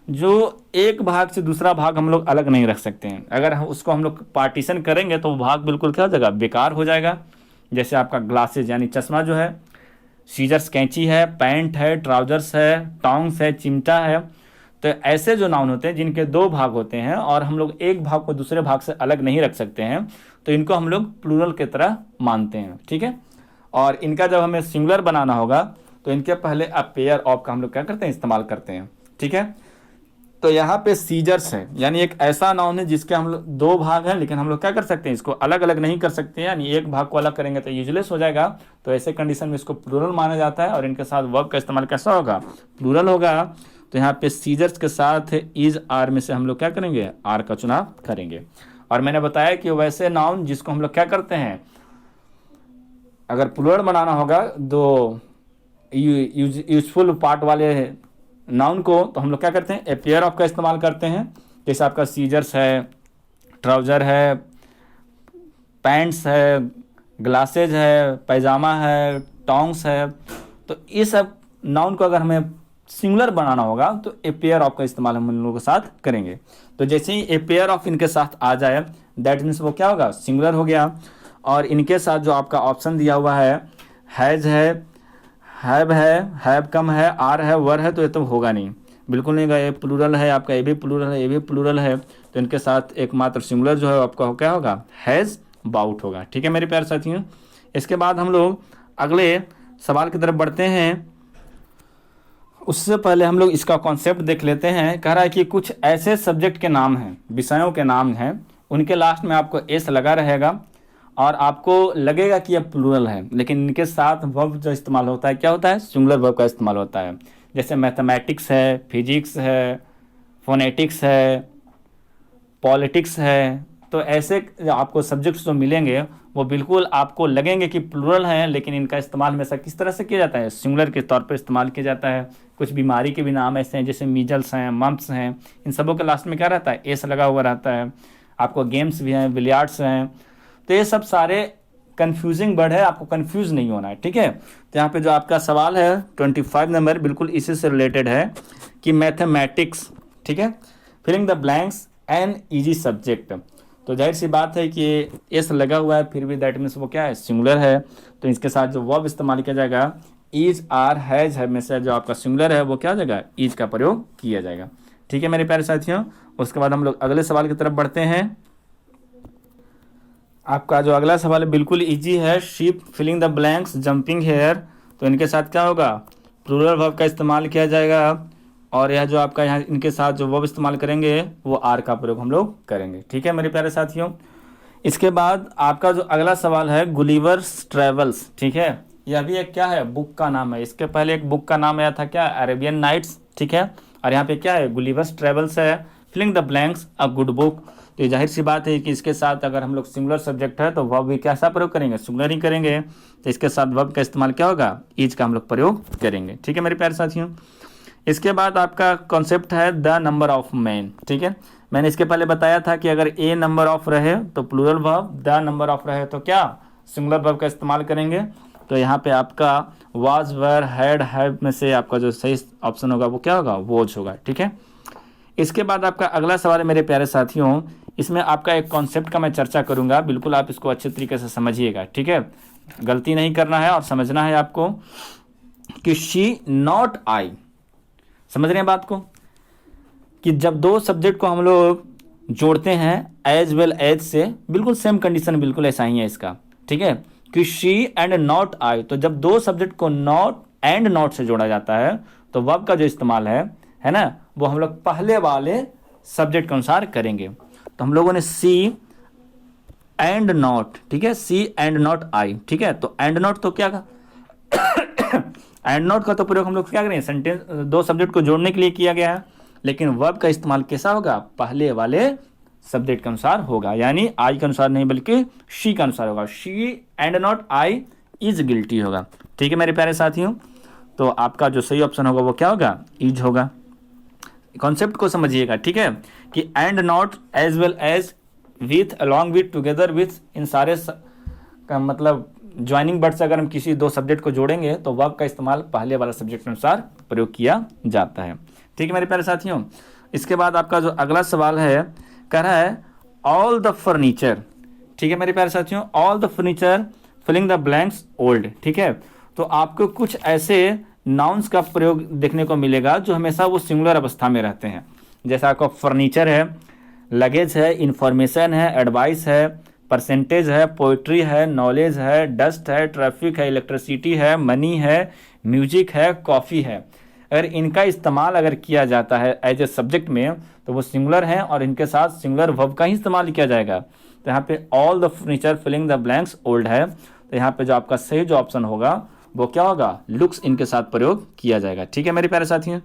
जो एक भाग से दूसरा भाग हम लोग अलग नहीं रख सकते हैं। अगर उसको हम लोग पार्टीशन करेंगे तो वो भाग बिल्कुल क्या हो जाएगा, बेकार हो जाएगा। जैसे आपका ग्लासेज यानी चश्मा जो है, सीजर्स कैंची है, पैंट है, ट्राउजर्स है, टॉन्ग्स है, चिमटा है। तो ऐसे जो नाउन होते हैं जिनके दो भाग होते हैं और हम लोग एक भाग को दूसरे भाग से अलग नहीं रख सकते हैं, तो इनको हम लोग प्लूरल की तरह मानते हैं। ठीक है, और इनका जब हमें सिंगुलर बनाना होगा तो इनके पहले अ पेयर ऑफ का हम लोग क्या करते हैं, इस्तेमाल करते हैं। ठीक है, तो यहाँ पे सीजर्स है, यानी एक ऐसा नाउन है जिसके हम लोग दो भाग हैं, लेकिन हम लोग क्या कर सकते हैं, इसको अलग अलग नहीं कर सकते हैं, यानी एक भाग को अलग करेंगे तो यूजलेस हो जाएगा। तो ऐसे कंडीशन में इसको प्लूरल माना जाता है और इनके साथ वर्ब का इस्तेमाल कैसा होगा, प्लूरल होगा। तो यहाँ पे सीजर्स के साथ इज आर में से हम लोग क्या करेंगे, आर का चुनाव करेंगे। और मैंने बताया कि वैसे नाउन जिसको हम लोग क्या करते हैं, अगर प्लूरल बनाना होगा दो यूजफुल पार्ट वाले नाउन को, तो हम लोग क्या करते हैं, ए पेयर ऑफ का इस्तेमाल करते हैं। जैसे आपका सीजर्स है, ट्राउजर है, पैंट्स है, ग्लासेज है, पैजामा है, टॉन्ग्स है। तो ये सब नाउन को अगर हमें सिंगुलर बनाना होगा तो ए पेयर ऑफ का इस्तेमाल हम इन लोगों के साथ करेंगे। तो जैसे ही ए पेयर ऑफ इनके साथ आ जाए, दैट मीन्स वो क्या होगा, सिंगुलर हो गया। और इनके साथ जो आपका ऑप्शन दिया हुआ है, हैज़ है, हैव कम है, आर है, वर है, तो ये तो होगा नहीं, बिल्कुल नहीं होगा। ये प्लूरल है आपका, ये भी प्लूरल है, ये भी प्लूरल है, तो इनके साथ एकमात्र सिंगुलर जो है आपका क्या होगा, हैज़ बाउट होगा। ठीक है मेरे प्यारे साथियों। इसके बाद हम लोग अगले सवाल की तरफ बढ़ते हैं। उससे पहले हम लोग इसका कॉन्सेप्ट देख लेते हैं। कह रहा है कि कुछ ऐसे सब्जेक्ट के नाम हैं, विषयों के नाम हैं, उनके लास्ट में आपको एस लगा रहेगा और आपको लगेगा कि यह प्लूरल है, लेकिन इनके साथ वर्ब जो इस्तेमाल होता है क्या होता है, सिंगुलर वर्ब का इस्तेमाल होता है। जैसे मैथमेटिक्स है, फिजिक्स है, फोनेटिक्स है, पॉलिटिक्स है। तो ऐसे आपको सब्जेक्ट्स जो मिलेंगे वो बिल्कुल आपको लगेंगे कि प्लूरल हैं, लेकिन इनका इस्तेमाल हमेशा किस तरह से किया जाता है, सिंगुलर के तौर पर इस्तेमाल किया जाता है। कुछ बीमारी के भी नाम ऐसे हैं जैसे मीजल्स हैं, मम्प्स हैं, इन सबों के लास्ट में क्या रहता है, एस लगा हुआ रहता है। आपको गेम्स भी हैं, बिलियार्ड्स हैं। तो ये सब सारे कंफ्यूजिंग वर्ड है, आपको कंफ्यूज नहीं होना है। ठीक है, तो यहाँ पे जो आपका सवाल है 25 नंबर बिल्कुल इसी से रिलेटेड है कि मैथमेटिक्स, ठीक है, filling the blanks an easy subject. तो जाहिर सी बात है कि एस लगा हुआ है, फिर भी दैट मीन्स वो क्या है, सिंगुलर है। तो इसके साथ जो वर्ब इस्तेमाल किया जाएगा, इज आर हैज है में से जो आपका सिंगुलर है वो क्या हो जाएगा, इज का प्रयोग किया जाएगा। ठीक है मेरे प्यारे साथियों। उसके बाद हम लोग अगले सवाल की तरफ बढ़ते हैं। आपका जो अगला सवाल है बिल्कुल इजी है, sheep filling the blanks jumping here. तो इनके साथ क्या होगा, प्लूरल वर्ब का इस्तेमाल किया जाएगा। और यह जो आपका यहाँ इनके साथ जो वर्ब इस्तेमाल करेंगे वो आर का प्रयोग हम लोग करेंगे। ठीक है मेरे प्यारे साथियों। इसके बाद आपका जो अगला सवाल है गुलिवर्स ट्रेवल्स। ठीक है, यह भी एक क्या है, बुक का नाम है। इसके पहले एक बुक का नाम आया था क्या, अरेबियन नाइट्स। ठीक है, और यहाँ पे क्या है, गुलिवर्स ट्रेवल्स है, filling the blanks a good book. तो ये जाहिर सी बात है कि इसके साथ अगर हम लोग सिंगुलर सब्जेक्ट है तो वर्ब भी कैसा प्रयोग करेंगे, सिंगुलर ही करेंगे। तो इसके साथ वर्ब का इस्तेमाल क्या होगा, इज का हम लोग प्रयोग करेंगे। ठीक है मेरे प्यारे साथियों। इसके बाद आपका कॉन्सेप्ट है द नंबर ऑफ मैन। ठीक है, मैंने इसके पहले बताया था कि अगर ए नंबर ऑफ रहे तो plural verb, the number of रहे तो क्या, सिंगुलर वर्ब का इस्तेमाल करेंगे। तो यहाँ पे आपका वाज, वर, हैड, हैव में से आपका जो सही ऑप्शन होगा वो क्या होगा, वोज होगा। ठीक है, इसके बाद आपका अगला सवाल है मेरे प्यारे साथियों। इसमें आपका एक कॉन्सेप्ट का मैं चर्चा करूंगा, बिल्कुल आप इसको अच्छे तरीके से समझिएगा। ठीक है, गलती नहीं करना है और समझना है आपको कि शी नॉट आई। समझ रहे हैं बात को, कि जब दो सब्जेक्ट को हम लोग जोड़ते हैं एज वेल एज से, बिल्कुल सेम कंडीशन बिल्कुल ऐसा ही है इसका। ठीक है, कि शी एंड नॉट आई, तो जब दो सब्जेक्ट को नॉट एंड नॉट से जोड़ा जाता है तो वर्ब का जो इस्तेमाल है ना, वो हम लोग पहले वाले सब्जेक्ट के अनुसार करेंगे। तो हम लोगों ने सी एंड नॉट, ठीक है, सी एंड नॉट आई। ठीक है, तो एंड नॉट तो क्या था एंड नॉट का तो प्रयोग हम लोग क्या करेंगे, सेंटेंस दो सब्जेक्ट को जोड़ने के लिए किया गया है। लेकिन वर्ब का इस्तेमाल कैसा होगा, पहले वाले सब्जेक्ट के अनुसार होगा, यानी आई के अनुसार नहीं बल्कि शी के अनुसार होगा। She and not I is guilty होगा। ठीक है मेरे प्यारे साथियों, तो आपका जो सही ऑप्शन होगा वो क्या होगा, इज होगा। कॉन्सेप्ट को समझिएगा। ठीक है, कि and not as well as with along with together with, इन सारे का मतलब ज्वाइनिंग वर्ड से अगर हम किसी दो सब्जेक्ट को जोड़ेंगे तो वर्ब का इस्तेमाल पहले वाला सब्जेक्ट के अनुसार प्रयोग किया जाता है। ठीक है मेरे प्यारे साथियों। इसके बाद आपका जो अगला सवाल है कह रहा है ऑल द फर्नीचर। ठीक है मेरे प्यारे साथियों, all the furniture filling the blanks old. ठीक है, तो आपको कुछ ऐसे नाउन्स का प्रयोग देखने को मिलेगा जो हमेशा वो सिंगुलर अवस्था में रहते हैं। जैसा आपका फर्नीचर है, लगेज है, इंफॉर्मेशन है, एडवाइस है, परसेंटेज है, पोइट्री है, नॉलेज है, डस्ट है, ट्रैफिक है, इलेक्ट्रिसिटी है, मनी है, म्यूजिक है, कॉफ़ी है। अगर इनका इस्तेमाल अगर किया जाता है एज ए सब्जेक्ट में तो वो सिंगुलर है और इनके साथ सिंगुलर वर्ब का ही इस्तेमाल किया जाएगा। तो यहाँ पे all the furniture filling the blanks old है, तो यहाँ पे जो आपका सही जो ऑप्शन होगा वो क्या होगा, लुक्स इनके साथ प्रयोग किया जाएगा। ठीक है मेरे प्यारे साथियों,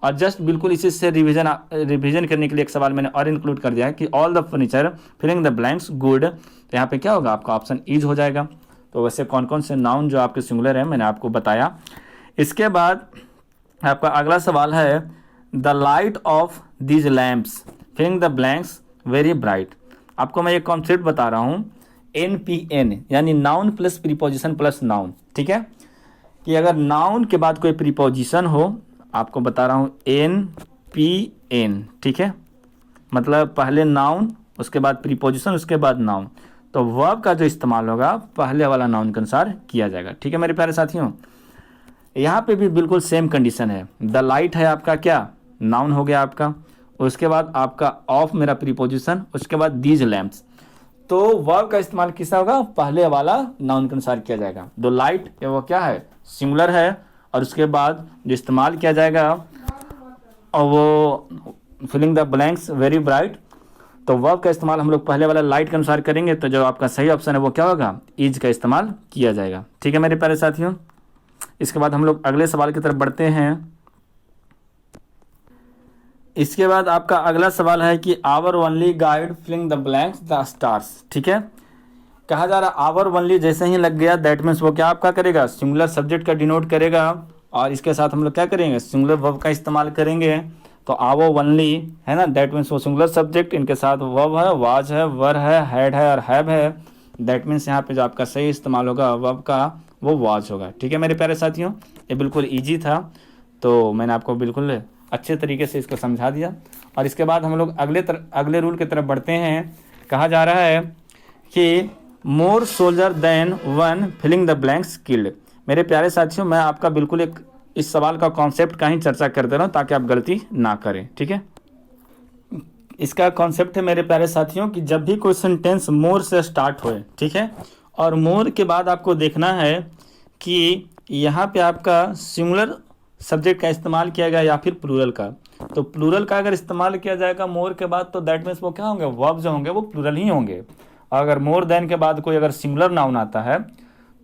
और जस्ट बिल्कुल इसी से रिवीजन करने के लिए एक सवाल मैंने और इंक्लूड कर दिया है कि all the furniture filling the blanks good, तो यहाँ पे क्या होगा, आपका ऑप्शन इज हो जाएगा। तो वैसे कौन कौन से नाउन जो आपके सिंगुलर है मैंने आपको बताया। इसके बाद आपका अगला सवाल है the light of these lamps filling the blanks very bright. आपको मैं एक कॉन्सेप्ट बता रहा हूँ, NPN यानी noun plus preposition plus noun. ठीक है, कि अगर नाउन के बाद कोई प्रीपोजिशन हो, आपको बता रहा हूँ NPN, ठीक है, मतलब पहले नाउन उसके बाद प्रीपोजिशन उसके बाद नाउन, तो वर्ब का जो इस्तेमाल होगा पहले वाला नाउन के अनुसार किया जाएगा। ठीक है मेरे प्यारे साथियों, यहाँ पे भी बिल्कुल सेम कंडीशन है। द लाइट है आपका क्या, नाउन हो गया आपका, उसके बाद आपका ऑफ मेरा प्रीपोजिशन, उसके बाद दीज लैम्प्स, तो वर्ब का इस्तेमाल किसका होगा, पहले वाला नाउन के अनुसार किया जाएगा। द लाइट वो क्या है, सिंगुलर है, और उसके बाद जो इस्तेमाल किया जाएगा और वो filling the blanks very bright, तो वर्ब का इस्तेमाल हम लोग पहले वाला लाइट के अनुसार करेंगे, तो जो आपका सही ऑप्शन है वो क्या होगा, इज का इस्तेमाल किया जाएगा। ठीक है मेरे प्यारे साथियों, इसके बाद हम लोग अगले सवाल की तरफ बढ़ते हैं। इसके बाद आपका अगला सवाल है कि our only guide filling the blanks the stars. ठीक है, कहा जा रहा आवर ओनली जैसे ही लग गया दैट मीन्स वो क्या आपका करेगा, सिंगुलर सब्जेक्ट का डिनोट करेगा, और इसके साथ हम लोग क्या करेंगे, सिंगुलर वर्ब का इस्तेमाल करेंगे। तो आवर ओनली है ना, दैट मीन्स वो सिंगुलर सब्जेक्ट, इनके साथ वर्ब है, वाज है, वर है, हैड है और हैव है, दैट मीन्स यहाँ पे जो आपका सही इस्तेमाल होगा वर्ब का वो वाज होगा। ठीक है मेरे प्यारे साथियों, ये बिल्कुल ईजी था, तो मैंने आपको बिल्कुल अच्छे तरीके से इसको समझा दिया। और इसके बाद हम लोग अगले रूल की तरफ बढ़ते हैं। कहा जा रहा है कि more soldier than one filling the blanks killed. मेरे प्यारे साथियों, मैं आपका बिल्कुल एक इस सवाल का कॉन्सेप्ट का ही चर्चा कर दे रहा हूँ ताकि आप गलती ना करें। ठीक है, इसका कॉन्सेप्ट है मेरे प्यारे साथियों कि जब भी कोई सेंटेंस मोर से स्टार्ट होए, ठीक है, और मोर के बाद आपको देखना है कि यहाँ पे आपका सिंगुलर सब्जेक्ट का इस्तेमाल किया गया या फिर प्लूरल का। तो प्लूरल का अगर इस्तेमाल किया जाएगा मोर के बाद, तो दैट मीन्स वो क्या होंगे, वर्ब जो होंगे वो प्लूरल ही होंगे। अगर मोर देन के बाद कोई अगर सिंगुलर नाउन आता है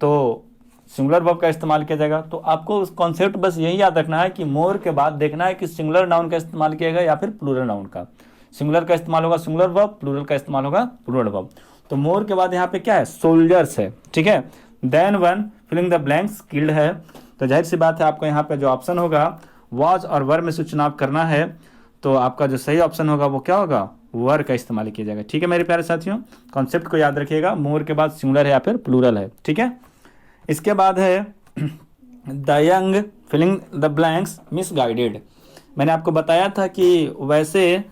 तो सिंगुलर वर्ब का इस्तेमाल किया जाएगा। तो आपको उस कॉन्सेप्ट बस यही याद रखना है कि मोर के बाद देखना है कि सिंगुलर नाउन का इस्तेमाल किया गया या फिर प्लूरल नाउन का। सिंगुलर का इस्तेमाल होगा सिंगुलर वर्ब, प्लूरल का इस्तेमाल होगा प्लूरल वर्ब। तो मोर के बाद यहाँ पे क्या है, सोल्जर्स है। ठीक है, then one filling the blanks killed है, तो जाहिर सी बात है आपको यहाँ पे जो ऑप्शन होगा वाज और वर में से चुनाव करना है, तो आपका जो सही ऑप्शन होगा वो क्या होगा, वर का इस्तेमाल किया जाएगा। ठीक है मेरे प्यारे साथियों, कॉन्सेप्ट को याद रखिएगा, मोर के बाद सिंगुलर है या फिर प्लूरल है। ठीक है, इसके बाद है the young filling the blanks misguided. मैंने आपको बताया था कि वैसे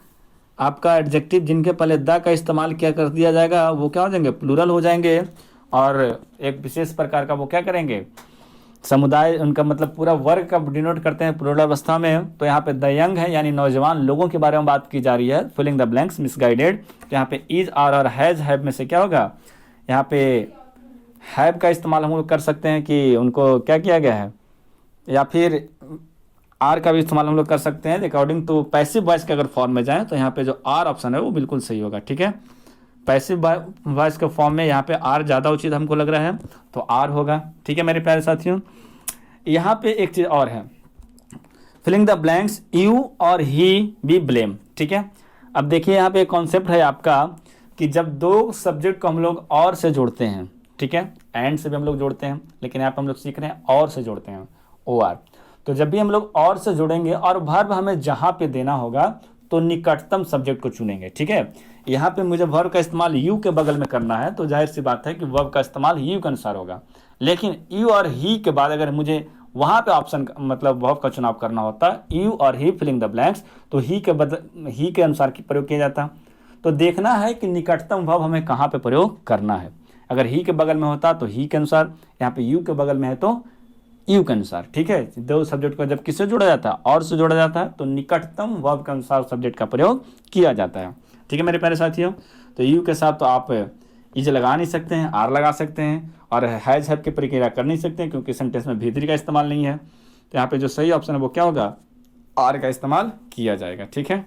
आपका एडजेक्टिव जिनके पहले द का इस्तेमाल क्या कर दिया जाएगा वो क्या हो जाएंगे, प्लूरल हो जाएंगे, और एक विशेष प्रकार का वो क्या करेंगे, समुदाय, उनका मतलब पूरा वर्ग का डिनोट करते हैं प्लूरल अवस्था में। तो यहाँ पे द यंग है यानी नौजवान लोगों के बारे में बात की जा रही है, फिलिंग द ब्लैंक्स मिसगाइडेड। तो यहाँ पे इज आर और हैज हैव में से क्या होगा, यहाँ पे हैव का इस्तेमाल हम लोग कर सकते हैं कि उनको क्या किया गया है, या फिर आर का भी इस्तेमाल हम लोग कर सकते हैं अकॉर्डिंग टू पैसिव वॉइस के अगर फॉर्म में जाएं, तो यहाँ पे जो आर ऑप्शन है वो बिल्कुल सही होगा। ठीक है, पैसिव वॉइस के फॉर्म में यहाँ पे आर ज़्यादा उचित हमको लग रहा है, तो आर होगा। ठीक है मेरे प्यारे साथियों, यहाँ पे एक चीज़ और है, फिलिंग द ब्लैंक्स यू और ही बी ब्लेम। ठीक है, अब देखिए यहाँ पे एक कॉन्सेप्ट है आपका कि जब दो सब्जेक्ट को हम लोग और से जोड़ते हैं, ठीक है, एंड से भी हम लोग जोड़ते हैं, लेकिन यहाँ पे हम लोग सीख रहे हैं और से जोड़ते हैं, ओ आर। तो जब भी हम लोग और से जोड़ेंगे और वर्ब हमें जहाँ पे देना होगा तो निकटतम सब्जेक्ट को चुनेंगे। ठीक है, यहाँ पे मुझे वर्ब का इस्तेमाल यू के बगल में करना है, तो जाहिर सी बात है कि वर्ब का इस्तेमाल यू के अनुसार होगा। लेकिन यू और ही के बाद अगर मुझे वहाँ पे ऑप्शन मतलब वर्ब का चुनाव करना होता, यू और ही फिलिंग द ब्लैंक्स, तो ही के अनुसार की प्रयोग किया जाता। तो देखना है कि निकटतम वर्ब हमें कहाँ पे प्रयोग करना है। अगर ही के बगल में होता तो ही के अनुसार, यहाँ पे यू के बगल में है तो यू के अनुसार। ठीक है, दो सब्जेक्ट को जब किससे जोड़ा जाता है, और से जोड़ा जाता है, तो निकटतम वर्ब के अनुसार सब्जेक्ट का प्रयोग किया जाता है। ठीक है मेरे प्यारे साथियों, तो यू के साथ तो आप इज लगा नहीं सकते हैं, आर लगा सकते हैं, और हैज हैव की प्रक्रिया कर नहीं सकते हैं क्योंकि सेंटेंस में भीतरी का इस्तेमाल नहीं है। तो यहाँ पे जो सही ऑप्शन है वो क्या होगा, आर का इस्तेमाल किया जाएगा। ठीक है,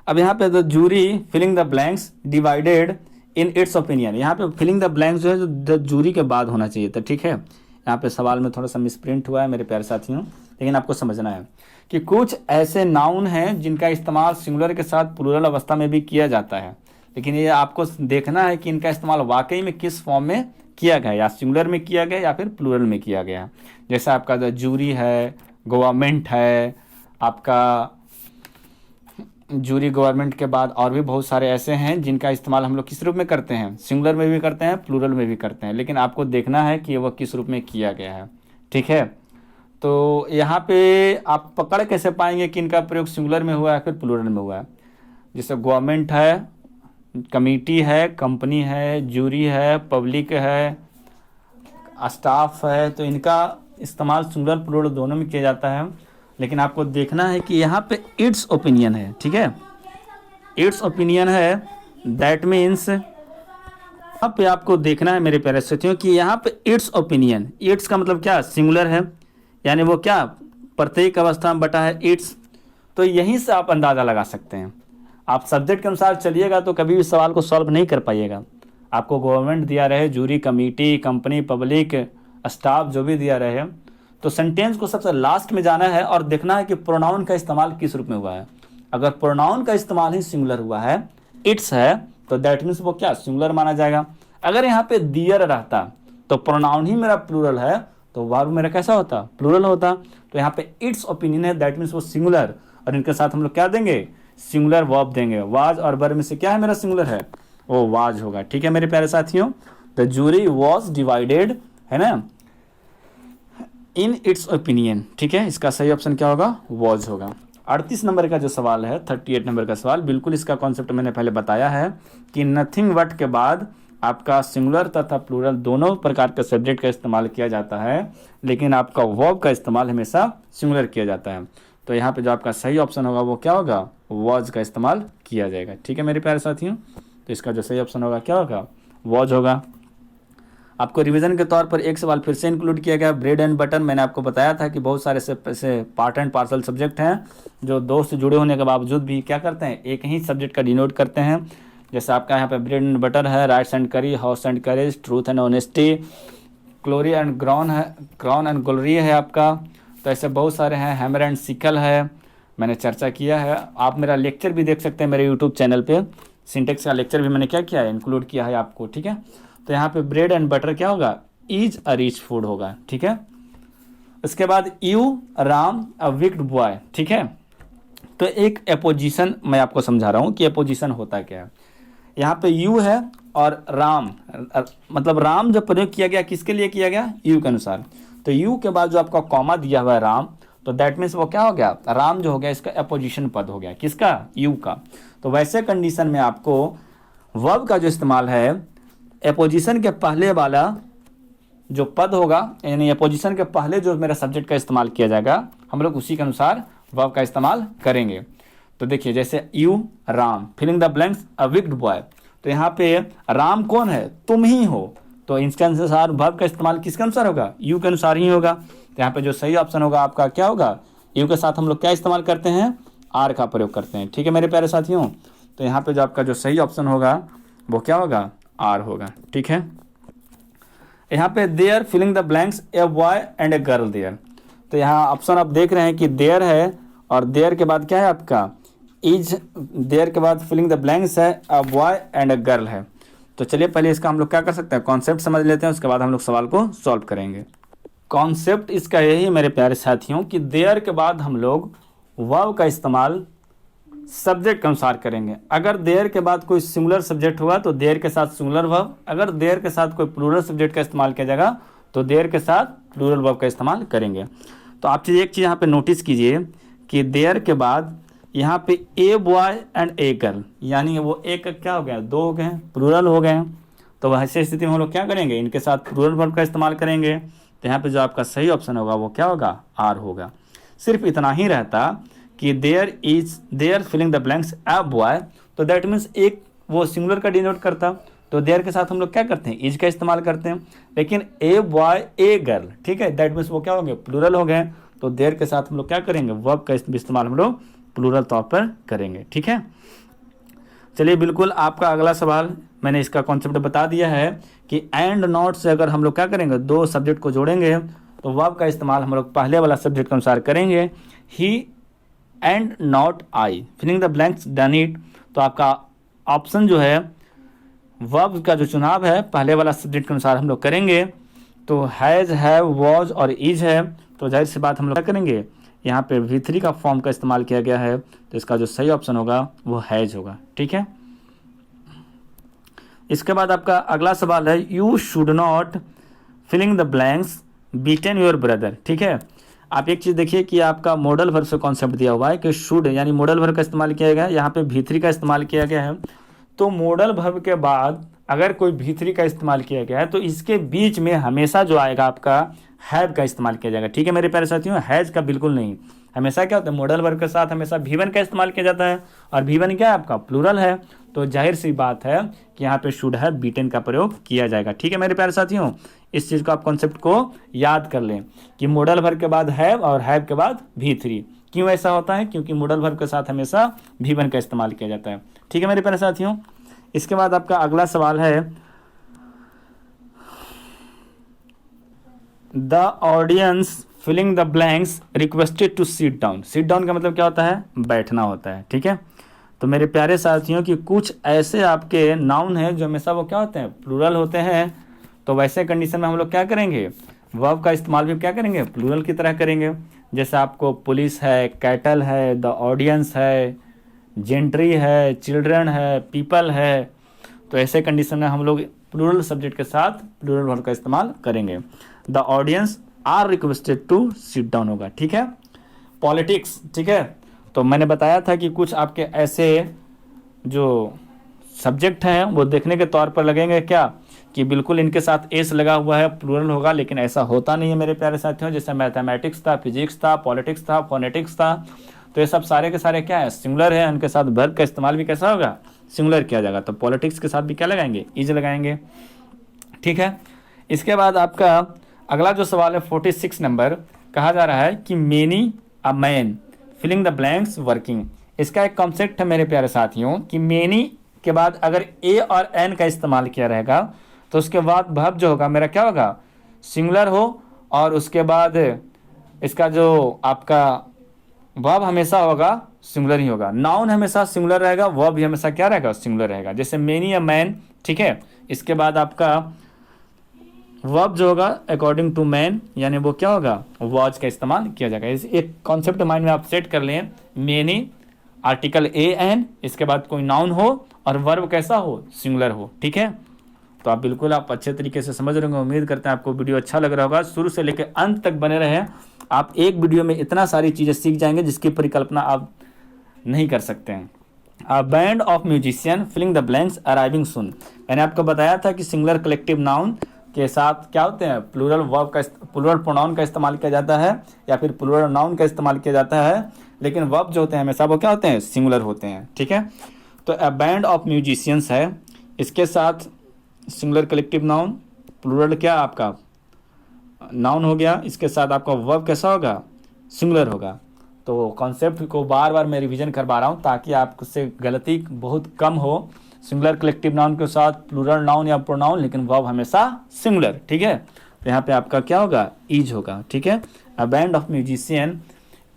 अब यहाँ पे the jury filling the blanks divided in its opinion, यहाँ पे फिलिंग द ब्लैंक्स जो है द जूरी के बाद होना चाहिए था। ठीक है, यहाँ पे सवाल में थोड़ा सा मिसप्रिंट हुआ है मेरे प्यारे साथियों, लेकिन आपको समझना है कि कुछ ऐसे नाउन हैं जिनका इस्तेमाल सिंगुलर के साथ प्लूरल अवस्था में भी किया जाता है, लेकिन ये आपको देखना है कि इनका इस्तेमाल वाकई में किस फॉर्म में किया गया, या सिंगुलर में किया गया या फिर प्लूरल में किया गया। जैसे आपका द जूरी है, गवर्नमेंट है, आपका जूरी गवर्नमेंट के बाद और भी बहुत सारे ऐसे हैं जिनका इस्तेमाल हम लोग किस रूप में करते हैं, सिंगुलर में भी करते हैं, प्लूरल में भी करते हैं, लेकिन आपको देखना है कि वह किस रूप में किया गया है। ठीक है, तो यहाँ पे आप पकड़ कैसे पाएंगे कि इनका प्रयोग सिंगुलर में हुआ है फिर प्लूरल में हुआ है। जैसे गवर्नमेंट है, कमेटी है, कंपनी है, जूरी है, पब्लिक है, स्टाफ है, तो इनका इस्तेमाल सिंगुलर प्लूरल दोनों में किया जाता है, लेकिन आपको देखना है कि यहाँ पे इट्स ओपिनियन है। ठीक है, इट्स ओपिनियन है, दैट मीन्स यहाँ पे आपको देखना है मेरे प्यारे साथियों कि यहाँ पे इट्स ओपिनियन, इट्स का मतलब क्या, सिंगुलर है, यानी वो क्या प्रत्येक अवस्था में बटा है इट्स। तो यहीं से आप अंदाज़ा लगा सकते हैं। आप सब्जेक्ट के अनुसार चलिएगा तो कभी भी सवाल को सॉल्व नहीं कर पाइएगा। आपको गवर्नमेंट दिया रहे, jury, committee, company, public, staff जो भी दिया रहे, तो सेंटेंस को सबसे लास्ट में जाना है और देखना है कि प्रोनाउन का इस्तेमाल किस रूप में हुआ है। अगर प्रोनाउन का इस्तेमाल ही सिंगुलर हुआ है, इट्स है, तो दैट मीन्स वो क्या सिंगुलर माना जाएगा। अगर यहाँ पे दियर रहता तो प्रोनाउन ही मेरा प्लूरल है तो वर्ब मेरा कैसा होता, प्लूरल होता। तो यहाँ पे इट्स ओपिनियन है, दैट मीन्स वो सिंगुलर, और इनके साथ हम लोग क्या देंगे, सिंगुलर वर्ब देंगे। वाज और वर्ब में से क्या है मेरा सिंगुलर है, वो वाज होगा। ठीक है मेरे प्यारे साथियों, द जूरी वॉज डिवाइडेड, है ना, इन इट्स ओपिनियन। ठीक है, इसका सही ऑप्शन क्या होगा, वॉज होगा। 38 नंबर का जो सवाल है, 38 नंबर का सवाल, बिल्कुल इसका कॉन्सेप्ट मैंने पहले बताया है कि नथिंग बट के बाद आपका सिंगुलर तथा प्लूरल दोनों प्रकार के सब्जेक्ट का इस्तेमाल किया जाता है, लेकिन आपका वर्ब का इस्तेमाल हमेशा सिंगुलर किया जाता है। तो यहाँ पे जो आपका सही ऑप्शन होगा वो क्या होगा, वॉज का इस्तेमाल किया जाएगा। ठीक है मेरे प्यारे साथियों, तो इसका जो सही ऑप्शन होगा क्या होगा, वॉज होगा। आपको रिवीजन के तौर पर एक सवाल फिर से इंक्लूड किया गया, ब्रेड एंड बटर। मैंने आपको बताया था कि बहुत सारे ऐसे पार्ट एंड पार्सल सब्जेक्ट हैं जो दो से जुड़े होने के बावजूद भी क्या करते हैं, एक ही सब्जेक्ट का डिनोट करते हैं। जैसे आपका यहाँ पे ब्रेड एंड बटर है, राइट्स एंड करी, house and courage, truth and honesty, glory and grown है, ग्रॉन एंड ग्लोरी है आपका। तो ऐसे बहुत सारे हैं, हैमर एंड सिकल है, मैंने चर्चा किया है। आप मेरा लेक्चर भी देख सकते हैं मेरे यूट्यूब चैनल पे, सिंटेक्स का लेक्चर भी मैंने क्या किया है, इंक्लूड किया है आपको। ठीक है, तो यहाँ पे ब्रेड एंड बटर क्या होगा, इज अ रिच फूड होगा। ठीक है, उसके बाद you Ram a wicked boy. ठीक है, तो एक एपोजिशन मैं आपको समझा रहा हूँ कि एपोजिशन होता क्या है। यहाँ पे यू है और राम, मतलब राम जब प्रयोग किया गया किसके लिए किया गया, यू के अनुसार। तो यू के बाद जो आपका कॉमा दिया हुआ है राम, तो दैट मीन्स वो क्या हो गया, राम जो हो गया इसका एपोजिशन पद हो गया, किसका, यू का। तो वैसे कंडीशन में आपको वर्ब का जो इस्तेमाल है, एपोजिशन के पहले वाला जो पद होगा, यानी एपोजिशन के पहले जो मेरा सब्जेक्ट का इस्तेमाल किया जाएगा, हम लोग उसी के अनुसार वर्ब का इस्तेमाल करेंगे। तो देखिए जैसे you Ram filling the blanks a wicked boy, तो यहाँ पे राम कौन है, तुम ही हो, तो इसके अनुसार वर्ब का इस्तेमाल किसके अनुसार होगा, यू के अनुसार ही होगा। तो यहाँ पे जो सही ऑप्शन होगा आपका क्या होगा, यू के साथ हम लोग क्या इस्तेमाल करते हैं, आर का प्रयोग करते हैं। ठीक है मेरे प्यारे साथियों, तो यहाँ पे जो आपका जो सही ऑप्शन होगा वो क्या होगा, आर होगा। ठीक है, यहाँ पे there filling the blanks a boy and a girl there, तो यहाँ ऑप्शन आप देख रहे हैं कि देयर है और देयर के बाद क्या है आपका, इज, देयर के बाद फिलिंग द ब्लैंक्स है, a boy and a girl है। तो चलिए पहले इसका हम लोग क्या कर सकते हैं, कॉन्सेप्ट समझ लेते हैं, उसके बाद हम लोग सवाल को सॉल्व करेंगे। कॉन्सेप्ट इसका यही मेरे प्यारे साथियों कि देयर के बाद हम लोग वर्ब का इस्तेमाल सब्जेक्ट के अनुसार करेंगे। अगर देयर के बाद कोई सिंगुलर सब्जेक्ट हुआ तो देयर के साथ सिंगुलर वर्ब, अगर देयर के साथ कोई प्लूरल सब्जेक्ट का इस्तेमाल किया जाएगा तो देयर के साथ प्लूरल वर्ब का इस्तेमाल करेंगे। तो आप एक चीज़ यहाँ पे नोटिस कीजिए कि देयर के बाद यहाँ पे ए बॉय एंड ए गर्ल, यानी वो एक क्या हो गया, दो हो गए, प्लूरल हो गए। तो वैसे स्थिति में हम लोग क्या करेंगे, इनके साथ प्लूरल वर्ब का इस्तेमाल करेंगे। तो यहाँ पे जो आपका सही ऑप्शन होगा वो क्या होगा, आर होगा। सिर्फ इतना ही रहता कि there filling the blanks a boy, तो दैट मीन्स एक वो सिंगुलर का डिनोट करता, तो देयर के साथ हम लोग क्या करते हैं, इज का इस्तेमाल करते हैं। लेकिन ए बॉय ए गर्ल, ठीक है, दैट मीन्स वो क्या हो गए, प्लूरल हो गए। तो देयर के साथ हम लोग क्या करेंगे, वर्ब का इस्तेमाल हम लोग प्लूरल तौर पर करेंगे, ठीक है। चलिए बिल्कुल, आपका अगला सवाल मैंने इसका कॉन्सेप्ट बता दिया है कि एंड नॉट से अगर हम लोग क्या करेंगे, दो सब्जेक्ट को जोड़ेंगे तो वर्ब का इस्तेमाल हम लोग पहले वाला सब्जेक्ट के अनुसार करेंगे, he and not I, filling the blanks done it. तो आपका ऑप्शन जो है वर्ब का जो चुनाव है पहले वाला सब्जेक्ट के अनुसार हम लोग करेंगे। तो हैज़, हैव, वॉज और इज है, तो जाहिर सी बात हम लोग क्या करेंगे, यहाँ पे V3 का फॉर्म का इस्तेमाल किया गया है, तो इसका जो सही ऑप्शन होगा वो हैज होगा, ठीक है। इसके बाद आपका अगला सवाल है, you should not filling the blanks beaten your brother, ठीक है। आप एक चीज़ देखिए कि आपका मॉडल वर्ब से कॉन्सेप्ट दिया हुआ है कि शुड यानी मॉडल वर्ब का इस्तेमाल किया गया है, यहाँ पे V3 का इस्तेमाल किया गया है। तो मॉडल वर्ब के बाद अगर कोई V3 का इस्तेमाल किया गया है तो इसके बीच में हमेशा जो आएगा आपका हैव का इस्तेमाल किया जाएगा, ठीक है मेरे प्यारे साथियों, हैज का बिल्कुल नहीं। हमेशा क्या होता है, मॉडल वर्ब के साथ हमेशा V1 का इस्तेमाल किया जाता है, और V1 क्या है आपका, प्लूरल है। तो जाहिर सी बात है कि यहाँ पे शुड है बीटन का प्रयोग किया जाएगा, ठीक है मेरे प्यारे साथियों। इस चीज़ को आप कॉन्सेप्ट को याद कर लें कि मॉडल वर्ब के बाद हैव और हैव के बाद V3। क्यों ऐसा होता है, क्योंकि मॉडल वर्ब के साथ हमेशा V1 का इस्तेमाल किया जाता है, ठीक है मेरे प्यारे साथियों। इसके बाद आपका अगला सवाल है, the audience filling the blanks requested to sit down. Sit down का मतलब क्या होता है, बैठना होता है, ठीक है। तो मेरे प्यारे साथियों कि कुछ ऐसे आपके नाउन हैं जो हमेशा वो क्या होते हैं, प्लूरल होते हैं। तो वैसे कंडीशन में हम लोग क्या करेंगे, वर्ब का इस्तेमाल भी क्या करेंगे, प्लूरल की तरह करेंगे। जैसे आपको पुलिस है, कैटल है, द ऑडियंस है, जेंट्री है, चिल्ड्रन है, पीपल है। तो ऐसे कंडीशन में हम लोग प्लूरल सब्जेक्ट के साथ प्लूरल वर्ब का इस्तेमाल करेंगे। The audience are requested to sit down होगा, ठीक है। पॉलिटिक्स, ठीक है, तो मैंने बताया था कि कुछ आपके ऐसे जो सब्जेक्ट हैं वो देखने के तौर पर लगेंगे क्या, कि बिल्कुल इनके साथ एस लगा हुआ है, प्लूरल होगा, लेकिन ऐसा होता नहीं है मेरे प्यारे साथियों। जैसे मैथमेटिक्स था, फिजिक्स था, पॉलिटिक्स था, फोनेटिक्स था, तो ये सब सारे के सारे क्या है, सिंगुलर है। उनके साथ वर्ब का इस्तेमाल भी कैसा होगा, सिंगुलर किया जाएगा। तो पॉलिटिक्स के साथ भी क्या लगाएंगे, इज लगाएंगे, ठीक है। इसके बाद आपका अगला जो सवाल है 46 नंबर, कहा जा रहा है कि many a man filling the blanks working. इसका एक कॉन्सेप्ट है मेरे प्यारे साथियों कि मेनी के बाद अगर ए और एन का इस्तेमाल किया रहेगा तो उसके बाद वर्ब जो होगा मेरा क्या होगा, सिंगुलर हो, और उसके बाद इसका जो आपका वर्ब हमेशा होगा सिंगुलर ही होगा। नाउन हमेशा सिंगुलर रहेगा, वर्ब भी हमेशा क्या रहेगा, सिंगुलर रहेगा। जैसे मेनी अ मैन, ठीक है। इसके बाद आपका वर्ब जो होगा अकॉर्डिंग टू मैन, यानी वो क्या होगा, वॉच का इस्तेमाल किया जाएगा। इस एक कॉन्सेप्ट माइंड में आप सेट कर लें, मेनी आर्टिकल ए एन, इसके बाद कोई नाउन हो और वर्ब कैसा हो, सिंगुलर हो, ठीक है। तो आप बिल्कुल आप अच्छे तरीके से समझ रहे होंगे। उम्मीद करते हैं आपको वीडियो अच्छा लग रहा होगा। शुरू से लेकर अंत तक बने रहें। आप एक वीडियो में इतना सारी चीज़ें सीख जाएंगे जिसकी परिकल्पना आप नहीं कर सकते हैं। A band of musician filling the blanks arriving soon. मैंने आपको बताया था कि सिंगुलर कलेक्टिव नाउन के साथ क्या होते हैं, प्लूरल वर्ब का प्लूरल प्रोनाउन का इस्तेमाल किया जाता है या फिर प्लूरल नाउन का इस्तेमाल किया जाता है, लेकिन वर्ब जो होते हैं हमेशा वो क्या होते हैं, सिंगुलर होते हैं, ठीक है। तो अ बैंड ऑफ म्यूजिशियंस है, इसके साथ सिंगुलर कलेक्टिव नाउन, प्लूरल क्या आपका नाउन हो गया, इसके साथ आपका वर्ब कैसा होगा, सिंगुलर होगा। तो कॉन्सेप्ट को बार बार मैं रिवीजन करवा रहा हूँ ताकि आपसे गलती बहुत कम हो। सिंगुलर कलेक्टिव नाउन के साथ प्लूरल नाउन या प्रोनाउन, लेकिन वर्ब हमेशा सिंगुलर, ठीक है। तो यहाँ पे आपका क्या होगा, इज होगा, ठीक है। A band of musician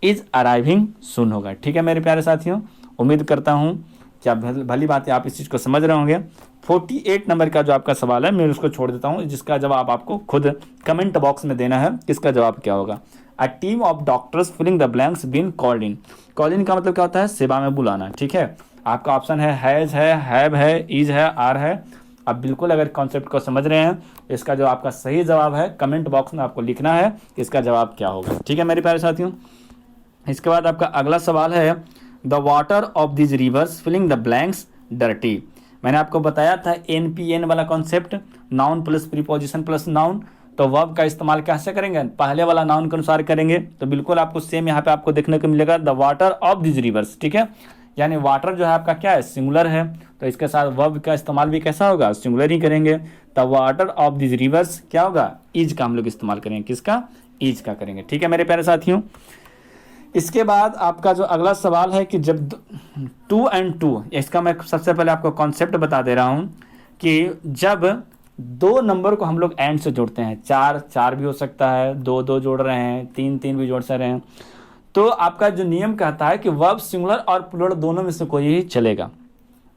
is arriving soon होगा, ठीक है मेरे प्यारे साथियों। उम्मीद करता हूँ कि आप भली बात है आप इस चीज़ को समझ रहे होंगे। 48 नंबर का जो आपका सवाल है मैं उसको छोड़ देता हूँ, जिसका जवाब आपको खुद कमेंट बॉक्स में देना है, किसका जवाब क्या होगा। A team of doctors filling the blanks been called in. Call in का मतलब क्या होता है, सेवा में बुलाना, ठीक है। आपका ऑप्शन है हैज है, हैव है, इज है, आर है। आप बिल्कुल अगर कॉन्सेप्ट को समझ रहे हैं, इसका जो आपका सही जवाब है कमेंट बॉक्स में आपको लिखना है कि इसका जवाब क्या होगा, ठीक है मेरे प्यारे साथियों। इसके बाद आपका अगला सवाल है, the water of this rivers filling the blanks dirty. मैंने आपको बताया था NP-N वाला concept, noun plus preposition plus noun. तो वर्ब का इस्तेमाल कैसे करेंगे, पहले वाला नाउन के अनुसार करेंगे। तो बिल्कुल आपको सेम यहाँ पे आपको देखने को मिलेगा, the water of this reverse, ठीक है। यानी वाटर जो है आपका क्या है, सिंगुलर है, तो इसके साथ वर्ब का इस्तेमाल भी कैसा होगा, सिंगुलर ही करेंगे। The water of this reverse क्या होगा, इज का हम लोग इस्तेमाल करेंगे, किसका, इज का करेंगे। ठीक है मेरे प्यारे साथियों। इसके बाद आपका जो अगला सवाल है कि जब 2 and 2, इसका मैं सबसे पहले आपको कॉन्सेप्ट बता दे रहा हूँ कि जब दो नंबर को हम लोग एंड से जोड़ते हैं, 4 भी हो सकता है, 2 जोड़ रहे हैं, 3 भी जोड़ रहे हैं, तो आपका जो नियम कहता है कि वर्ब सिंगुलर और प्लूरल दोनों में से कोई ही चलेगा।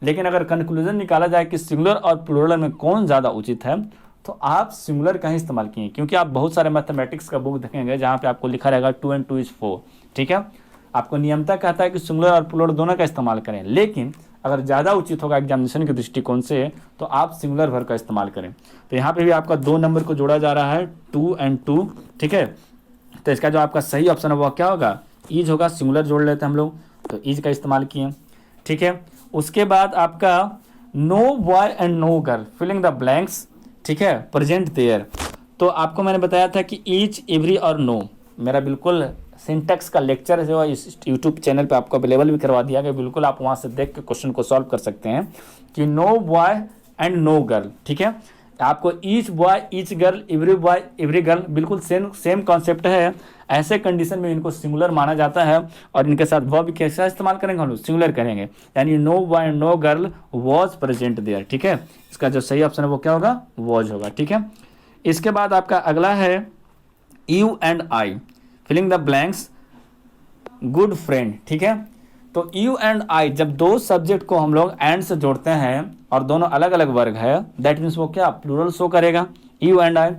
लेकिन अगर कंक्लूजन निकाला जाए कि सिंगुलर और प्लूरल में कौन ज़्यादा उचित है, तो आप सिंगुलर का ही इस्तेमाल किए, क्योंकि आप बहुत सारे मैथमेटिक्स का बुक देखेंगे जहाँ पे आपको लिखा रहेगा 2 and 2 is 4। ठीक है, आपको नियमता कहता है कि सिंगुलर और प्लूरल दोनों का इस्तेमाल करें, लेकिन अगर ज़्यादा उचित होगा एग्जामिनेशन के दृष्टिकोण से तो आप सिंगुलर वर्ब का इस्तेमाल करें। तो यहाँ पे भी आपका 2 नंबर को जोड़ा जा रहा है, 2 and 2। ठीक है, तो इसका जो आपका सही ऑप्शन है वो क्या होगा, ईज होगा। सिंगुलर जोड़ लेते हैं हम लोग, तो ईज का इस्तेमाल किए। ठीक है, उसके बाद आपका no boy and no girl filling the blanks, ठीक है, प्रेजेंट देयर। तो आपको मैंने बताया था कि ईच, एवरी और नो, मेरा बिल्कुल सिंटैक्स का लेक्चर जो है इस यूट्यूब चैनल पे आपको अवेलेबल भी करवा दिया गया, बिल्कुल आप वहाँ से देख के क्वेश्चन को सॉल्व कर सकते हैं कि no boy and no girl. ठीक है, आपको each boy, each girl, every boy, every girl, बिल्कुल सेम कॉन्सेप्ट है। ऐसे कंडीशन में इनको सिंगुलर माना जाता है और इनके साथ वर्ब कैसा इस्तेमाल करेंगे हम लोग, सिंगुलर करेंगे, यानी no boy and no girl was present there. ठीक है, इसका जो सही ऑप्शन है वो क्या होगा, वॉज होगा। ठीक है, इसके बाद आपका अगला है you and I filling the blanks good friend. ठीक है, तो यू एंड आई जब दो सब्जेक्ट को हम लोग एंड से जोड़ते हैं और दोनों अलग अलग वर्ग है, दैट मीन्स वो क्या, प्लूरल शो करेगा, यू एंड आई।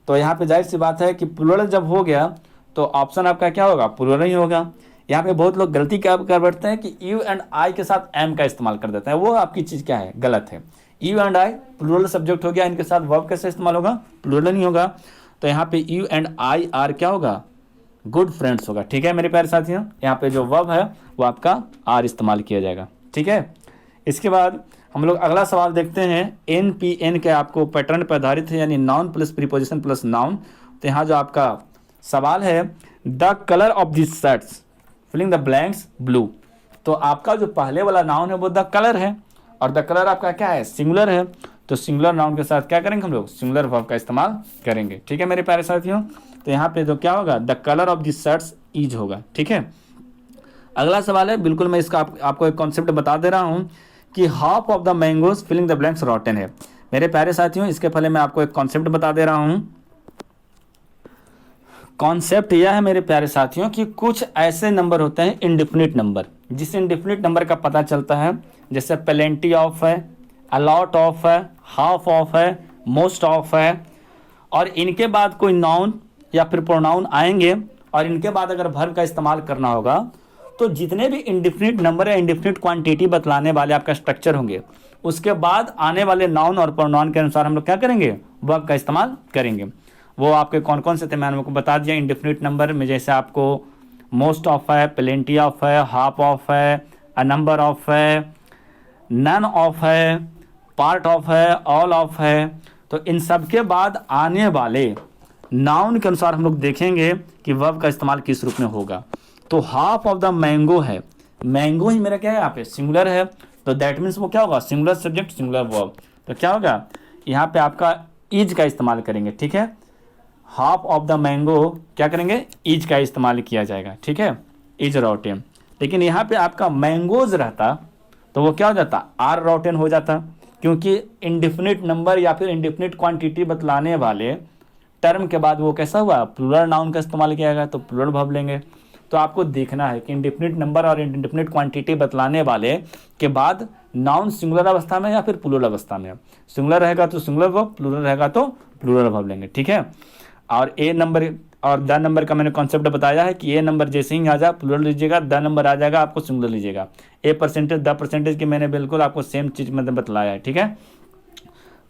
तो यहाँ पे जाहिर सी बात है कि प्लूरल जब हो गया तो ऑप्शन आपका क्या होगा, प्लूरल ही होगा। यहाँ पे बहुत लोग गलती क्या कर बैठते हैं कि यू एंड आई के साथ एम का इस्तेमाल कर देते हैं, वो आपकी चीज़ क्या है, गलत है। You and I plural subject हो गया, इनके साथ वर्ब कैसे इस्तेमाल होगा, प्लूरल नहीं होगा। तो यहाँ पे यू एंड आई आर क्या होगा, गुड फ्रेंड्स होगा। ठीक है मेरे प्यारे साथियों, यहाँ पे जो वर्ब है वो आपका आर इस्तेमाल किया जाएगा। ठीक है, इसके बाद हम लोग अगला सवाल देखते हैं। एन पी एन के आपको पैटर्न पर आधारित है, यानी noun plus preposition plus noun. तो यहाँ जो आपका सवाल है, the colour of this shirts filling the blanks blue. तो आपका जो पहले वाला नाउन है वो द कलर है, और द कलर आपका क्या है, सिंगुलर है। तो सिंगुलर नाउन के साथ क्या करेंगे हम लोग, सिंगुलर वर्ब का इस्तेमाल करेंगे। ठीक है मेरे प्यारे साथियों, तो यहाँ पे जो क्या होगा, the colour of this shirts is होगा। ठीक है, अगला सवाल है, बिल्कुल मैं इसका आपको एक कॉन्सेप्ट बता दे रहा हूँ कि half of the mangoes filling the blanks rotten है। मेरे प्यारे साथियों, इसके पहले मैं आपको एक कॉन्सेप्ट बता दे रहा हूँ। कॉन्सेप्ट यह है मेरे प्यारे साथियों कि कुछ ऐसे नंबर होते हैं इंडिफिनिट नंबर, जिस इंडिफिनिट नंबर का पता चलता है, जैसे प्लेंटी ऑफ है, अलॉट ऑफ है, हाफ ऑफ है, मोस्ट ऑफ है, और इनके बाद कोई नाउन या फिर प्रोनाउन आएंगे और इनके बाद अगर वर्ब का इस्तेमाल करना होगा, तो जितने भी इंडिफिनिट नंबर या इंडिफिनिट क्वांटिटी बतलाने वाले आपका स्ट्रक्चर होंगे, उसके बाद आने वाले नाउन और प्रोनाउन के अनुसार हम लोग क्या करेंगे, वर्ब का इस्तेमाल करेंगे। वो आपके कौन कौन से थे मैंने आपको बता दिया इंडिफिनिट नंबर में, जैसे आपको मोस्ट ऑफ है, प्लेंटी ऑफ है, हाफ ऑफ है, अ नंबर ऑफ है, नन ऑफ है, पार्ट ऑफ है, ऑल ऑफ है। तो इन सब के बाद आने वाले नाउन के अनुसार हम लोग देखेंगे कि वर्ब का इस्तेमाल किस रूप में होगा। तो हाफ ऑफ द मैंगो है, मैंगो ही मेरा क्या है यहाँ पे, सिंगुलर है, तो दैट मीन्स वो क्या होगा, सिंगुलर सब्जेक्ट सिंगुलर वर्ब। तो क्या होगा, यहाँ पे आपका इज का इस्तेमाल करेंगे। ठीक है, हाफ ऑफ द मैंगो क्या करेंगे, इज का इस्तेमाल किया जाएगा। ठीक है, इज रॉटेन। लेकिन यहाँ पे आपका मैंगोज रहता तो वो क्या हो जाता, आर रॉटेन हो जाता, क्योंकि इंडिफिनिट नंबर या फिर इंडिफिनिट क्वांटिटी बतलाने वाले टर्म के बाद वो कैसा हुआ, प्लूरल नाउन का इस्तेमाल किया गया, तो प्लूरल वर्ब लेंगे। तो आपको देखना है कि इंडिफिनिट नंबर और इंडिफिनिट क्वांटिटी बतलाने वाले के बाद नाउन सिंगुलर अवस्था में या फिर प्लूरल अवस्था में, सिंगुलर रहेगा तो सिंगुलर वर्ब, प्लूरल रहेगा तो प्लूरल वर्ब लेंगे। ठीक है, और ए नंबर और द नंबर का मैंने कॉन्सेप्ट बताया है कि ए नंबर जैसे ही आ जाए प्लूरल लीजिएगा, द नंबर आ जाएगा आपको सिंगुलर लीजिएगा। ए परसेंटेज, द परसेंटेज की मैंने बिल्कुल आपको सेम चीज़ में बतलाया है। ठीक है,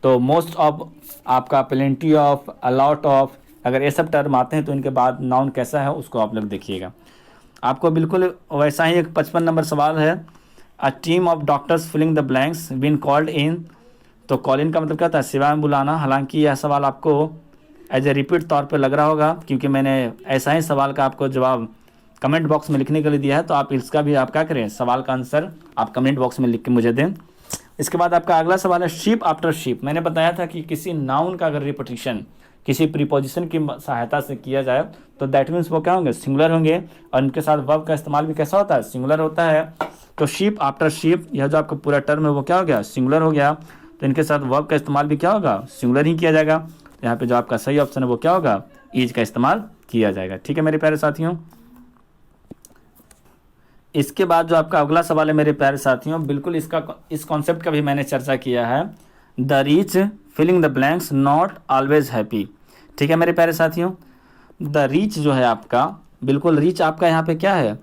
तो मोस्ट ऑफ आपका, प्लेंटी ऑफ, अलॉट ऑफ, अगर ये सब टर्म आते हैं तो इनके बाद नाउन कैसा है उसको आप लोग देखिएगा। आपको बिल्कुल वैसा ही एक 55 नंबर सवाल है, a team of doctors filling the blanks been called in. तो कॉल इन का मतलब क्या होता है, सेवा में बुलाना। हालांकि यह सवाल आपको एज ए रिपीट तौर पे लग रहा होगा, क्योंकि मैंने ऐसा ही सवाल का आपको जवाब कमेंट बॉक्स में लिखने के लिए दिया है, तो आप इसका भी आप क्या करें, सवाल का आंसर आप कमेंट बॉक्स में लिख के मुझे दें। इसके बाद आपका अगला सवाल है शिप आफ्टर शिप। मैंने बताया था कि किसी नाउन का अगर रिपीटिशन किसी प्रीपोजिशन की सहायता से किया जाए तो दैट मीन्स वो क्या होंगे, सिंगुलर होंगे, और इनके साथ वर्ब का इस्तेमाल भी कैसा होता है, सिंगुलर होता है। तो शिप आफ्टर शिप, यह जो आपका पूरा टर्म है वो क्या हो गया, सिंगुलर हो गया, तो इनके साथ वर्ब का इस्तेमाल भी क्या होगा, सिंगुलर ही किया जाएगा। तो यहाँ पे जो आपका सही ऑप्शन है वो क्या होगा, इज का इस्तेमाल किया जाएगा। ठीक है मेरे प्यारे साथियों। इसके बाद जो आपका अगला सवाल है मेरे प्यारे साथियों, बिल्कुल इस कॉन्सेप्ट का भी मैंने चर्चा किया है, the rich filling the blanks not always happy. ठीक है मेरे प्यारे साथियों, द रीच जो है आपका, बिल्कुल रीच आपका यहाँ पे क्या है,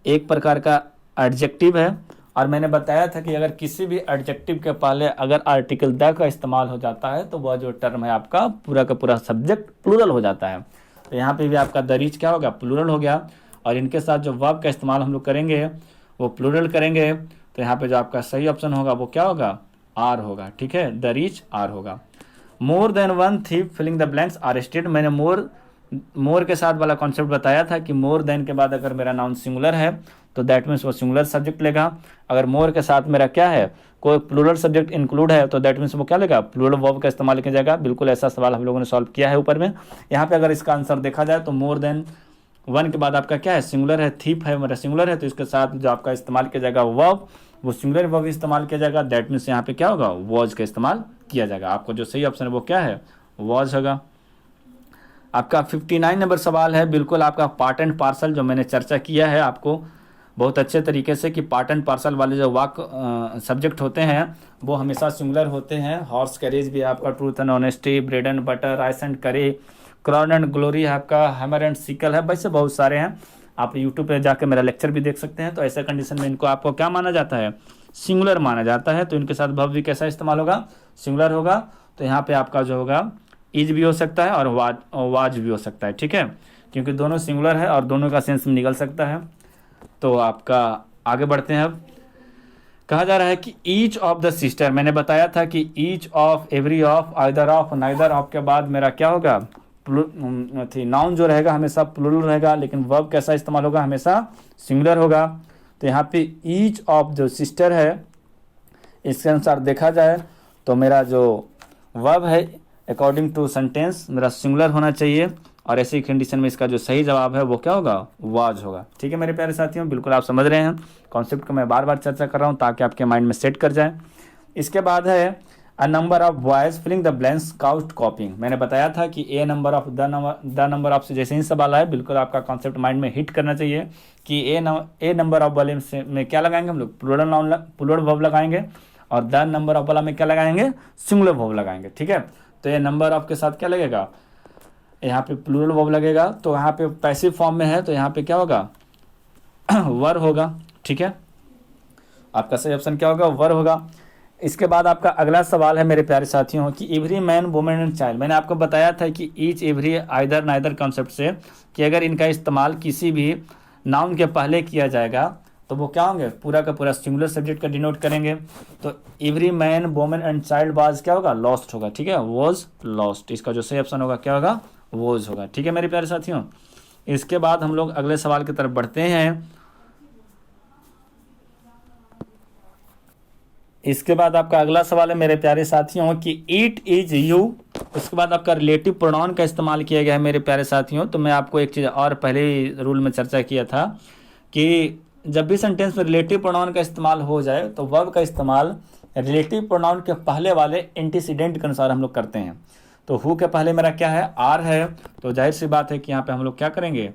एक प्रकार का एडजेक्टिव है, और मैंने बताया था कि अगर किसी भी एडजेक्टिव के पहले अगर आर्टिकल द का इस्तेमाल हो जाता है तो वह जो टर्म है आपका पूरा का पूरा सब्जेक्ट प्लूरल हो जाता है। तो यहाँ पे भी आपका द रीच क्या होगा, प्लूरल हो गया, और इनके साथ जो वर्ब का इस्तेमाल हम लोग करेंगे वो प्लूरल करेंगे। तो यहाँ पे जो आपका सही ऑप्शन होगा वो क्या होगा, आर होगा। ठीक है, द रीच आर होगा। More than one thief filling the blanks arrested. मैंने मोर के साथ वाला कॉन्सेप्ट बताया था कि मोर देन के बाद अगर मेरा नाउन सिंगुलर है तो दैट मीन्स वो सिंगुलर सब्जेक्ट लेगा। अगर मोर के साथ मेरा क्या है, कोई प्लूरल सब्जेक्ट इंक्लूड है तो दैट मीन्स वो क्या लेगा, प्लूरल वर्ब का इस्तेमाल किया जाएगा। बिल्कुल ऐसा सवाल हम लोगों ने सॉल्व किया है ऊपर में। यहाँ पे अगर इसका आंसर देखा जाए तो मोर देन वन के बाद आपका क्या है, सिंगुलर है, थीप है मेरा सिंगुलर है, तो इसके साथ जो आपका इस्तेमाल किया जाएगा वर्ब, वो सिंगुलर वर्ब इस्तेमाल किया जाएगा। दैट मीन्स यहाँ पे क्या होगा, वॉज का इस्तेमाल किया जाएगा। आपको जो सही ऑप्शन है वो क्या है, वॉज होगा। आपका 59 नंबर सवाल है, बिल्कुल आपका पार्ट एंड पार्सल, जो मैंने चर्चा किया है आपको बहुत अच्छे तरीके से कि पार्ट एंड पार्सल वाले जो वाक सब्जेक्ट होते हैं वो हमेशा सिंगुलर होते हैं। हॉर्स कैरेज भी आपका, truth and honesty, bread and butter, rice and करी, क्राउन एंड ग्लोरी है आपका, हैमर एंड सिकल है, वैसे बहुत सारे हैं। आप यूट्यूब पे जाकर मेरा लेक्चर भी देख सकते हैं। तो ऐसे कंडीशन में इनको आपको क्या माना जाता है, सिंगुलर माना जाता है। तो इनके साथ वर्ब भी कैसा इस्तेमाल होगा, सिंगुलर होगा। तो यहाँ पे आपका जो होगा इज भी हो सकता है और वाज भी हो सकता है। ठीक है, क्योंकि दोनों सिंगुलर है और दोनों का सेंस में निकल सकता है। तो आपका आगे बढ़ते हैं। अब कहा जा रहा है कि ईच ऑफ द सिस्टर, मैंने बताया था कि each of, every of, either of, neither of के बाद मेरा क्या होगा, नाउन जो रहेगा हमेशा प्लूरल रहेगा, लेकिन वर्ब कैसा इस्तेमाल होगा, हमेशा सिंगुलर होगा। तो यहाँ पे ईच ऑफ जो सिस्टर है, इसके अनुसार देखा जाए तो मेरा जो वर्ब है अकॉर्डिंग टू सेंटेंस मेरा सिंगुलर होना चाहिए, और ऐसी कंडीशन में इसका जो सही जवाब है वो क्या होगा, वाज होगा। ठीक है मेरे प्यारे साथियों, बिल्कुल आप समझ रहे हैं कॉन्सेप्ट को मैं बार बार चर्चा कर रहा हूँ ताकि आपके माइंड में सेट कर जाए। इसके बाद है a number of boys filling the blanks count copping. मैंने बताया था कि a number of the number of से जैसे ही सवाल आए बिल्कुल आपका कॉन्सेप्ट माइंड में हिट करना चाहिए कि ए नंबर ऑफ वाले में क्या लगाएंगे हम लोग, प्लूरल वर्ब लगाएंगे, और द नंबर ऑफ वाला में क्या लगाएंगे, सिंगुलर वर्ब लगाएंगे। ठीक है, तो ये नंबर ऑफ के साथ क्या लगेगा, यहाँ पे प्लूरल वर्ब लगेगा। तो यहाँ पे पैसिव फॉर्म में है तो यहाँ पे क्या होगा, वर होगा। ठीक है, आपका सही ऑप्शन क्या होगा, वर होगा। इसके बाद आपका अगला सवाल है मेरे प्यारे साथियों कि every man women and child. मैंने आपको बताया था कि each, every, either, neither concept से कि अगर इनका इस्तेमाल किसी भी नाउन के पहले किया जाएगा तो वो क्या होंगे, पूरा का पूरा सिंगुलर सब्जेक्ट का डिनोट करेंगे। तो every man women and child was क्या होगा, लॉस्ट होगा। ठीक है, वॉज लॉस्ट, इसका जो सही ऑप्शन होगा क्या होगा, वॉज होगा। ठीक है मेरे प्यारे साथियों, इसके बाद हम लोग अगले सवाल की तरफ बढ़ते हैं। इसके बाद आपका अगला सवाल है मेरे प्यारे साथियों कि इट इज यू। उसके बाद आपका रिलेटिव प्रोनाउन का इस्तेमाल किया गया है मेरे प्यारे साथियों। तो मैं आपको एक चीज़ और पहले रूल में चर्चा किया था कि जब भी सेंटेंस में रिलेटिव प्रोनाउन का इस्तेमाल हो जाए तो वर्ब का इस्तेमाल रिलेटिव प्रोनाउन के पहले वाले एंटीसीडेंट के अनुसार हम लोग करते हैं। तो हु के पहले मेरा क्या है, आर है, तो जाहिर सी बात है कि यहाँ पे हम लोग क्या करेंगे,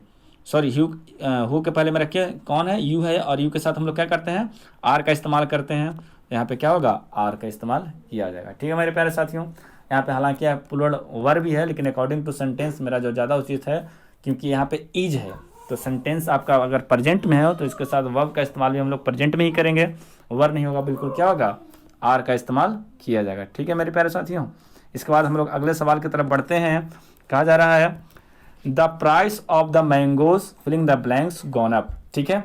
सॉरी हु के पहले मेरा क्या कौन है, यू है, और यू के साथ हम लोग क्या करते हैं, आर का इस्तेमाल करते हैं। यहाँ पे क्या होगा, आर का इस्तेमाल किया जाएगा। ठीक है मेरे प्यारे साथियों, यहाँ पे हालांकि प्लूरल वर्ब भी है लेकिन अकॉर्डिंग टू सेंटेंस मेरा जो ज़्यादा उचित है, क्योंकि यहाँ पे इज है तो सेंटेंस आपका अगर प्रेजेंट में है तो इसके साथ वर्ब का इस्तेमाल भी हम लोग प्रेजेंट में ही करेंगे, वर्ब नहीं होगा, बिल्कुल क्या होगा, आर का इस्तेमाल किया जाएगा। ठीक है मेरे प्यारे साथियों, इसके बाद हम लोग अगले सवाल की तरफ बढ़ते हैं। कहा जा रहा है the price of the mangoes filling the blanks gone up. ठीक है,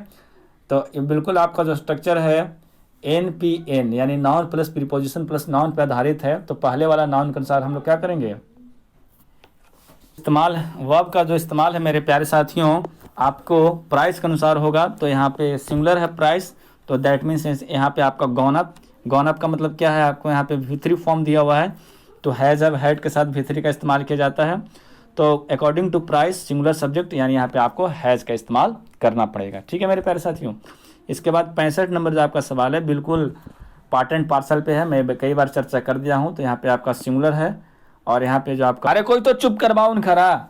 तो बिल्कुल आपका जो स्ट्रक्चर है NPN यानी noun plus preposition plus noun पे आधारित है। तो पहले वाला नाउन के अनुसार हम लोग क्या करेंगे, इस्तेमाल वर्ब का जो इस्तेमाल है मेरे प्यारे साथियों आपको प्राइस के अनुसार होगा। तो यहाँ पे सिंगुलर है प्राइस, तो दैट मीन्स यहाँ पे आपका गॉन अप। गॉन अप का मतलब क्या है, आपको यहाँ पे V3 फॉर्म दिया हुआ है, तो हैज़ अब हैड के साथ V3 का इस्तेमाल किया जाता है। तो according to price singular subject यानी यहाँ पे आपको हैज़ का इस्तेमाल करना पड़ेगा। ठीक है मेरे प्यारे साथियों। इसके बाद 65 नंबर जो आपका सवाल है बिल्कुल पार्ट एंड पार्सल पे है, मैं कई बार चर्चा कर दिया हूँ। तो यहाँ पे आपका सिंगुलर है और यहाँ पे जो आपका, अरे कोई तो चुप करवाओ उन खरा।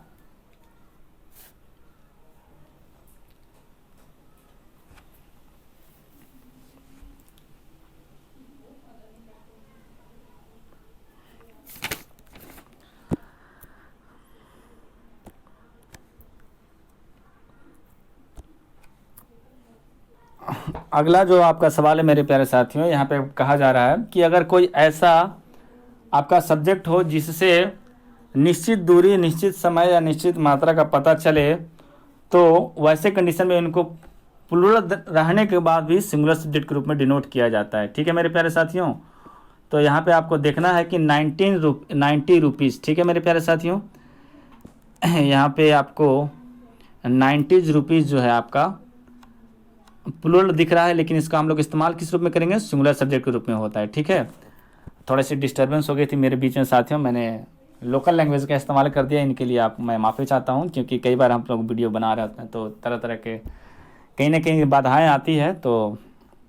अगला जो आपका सवाल है मेरे प्यारे साथियों, यहाँ पे कहा जा रहा है कि अगर कोई ऐसा आपका सब्जेक्ट हो जिससे निश्चित दूरी, निश्चित समय या निश्चित मात्रा का पता चले, तो वैसे कंडीशन में इनको प्लूरल रहने के बाद भी सिंगुलर सब्जेक्ट के रूप में डिनोट किया जाता है। ठीक है मेरे प्यारे साथियों। तो यहाँ पे आपको देखना है कि 90 रुपीज़। ठीक है मेरे प्यारे साथियों, यहाँ पे आपको 90 रुपीज़ जो है आपका प्लूरल दिख रहा है, लेकिन इसका हम लोग इस्तेमाल किस रूप में करेंगे, सिंगुलर सब्जेक्ट के रूप में होता है। ठीक है, थोड़ी सी डिस्टर्बेंस हो गई थी मेरे बीच में साथियों, मैंने लोकल लैंग्वेज का इस्तेमाल कर दिया, इनके लिए मैं माफ़ी चाहता हूँ, क्योंकि कई बार हम लोग वीडियो बना रहे होते हैं तो तरह तरह के कहीं ना कहीं बाधाएं आती है, तो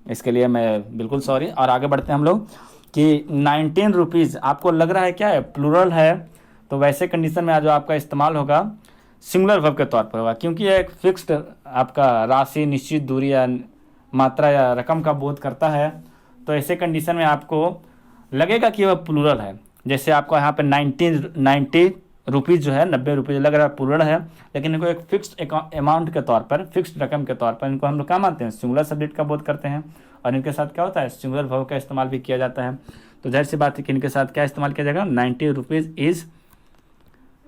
इसके लिए मैं बिल्कुल सॉरी। और आगे बढ़ते हैं हम लोग कि 19 रुपीज़ आपको लग रहा है क्या है, प्लूरल है, तो वैसे कंडीशन में जो आपका इस्तेमाल होगा सिंगुलर वर्ब के तौर पर होगा, क्योंकि यह एक फिक्स्ड आपका राशि, निश्चित दूरी या मात्रा या रकम का बोध करता है। तो ऐसे कंडीशन में आपको लगेगा कि वह प्लूरल है। जैसे आपको यहाँ पे 90 रुपीज़ जो है, 90 रुपये लग रहा है प्लूरल है, लेकिन इनको एक फिक्स्ड अमाउंट के तौर पर, फिक्स्ड रकम के तौर पर इनको हम लोग क्या मानते हैं, सिंगुलर सब्जेक्ट का बोध करते हैं। और इनके साथ क्या होता है, सिंगुलर वर्ब का इस्तेमाल भी किया जाता है। तो जाहिर सी बात है कि इनके साथ क्या इस्तेमाल किया जाएगा, 90 रुपीज़ इज़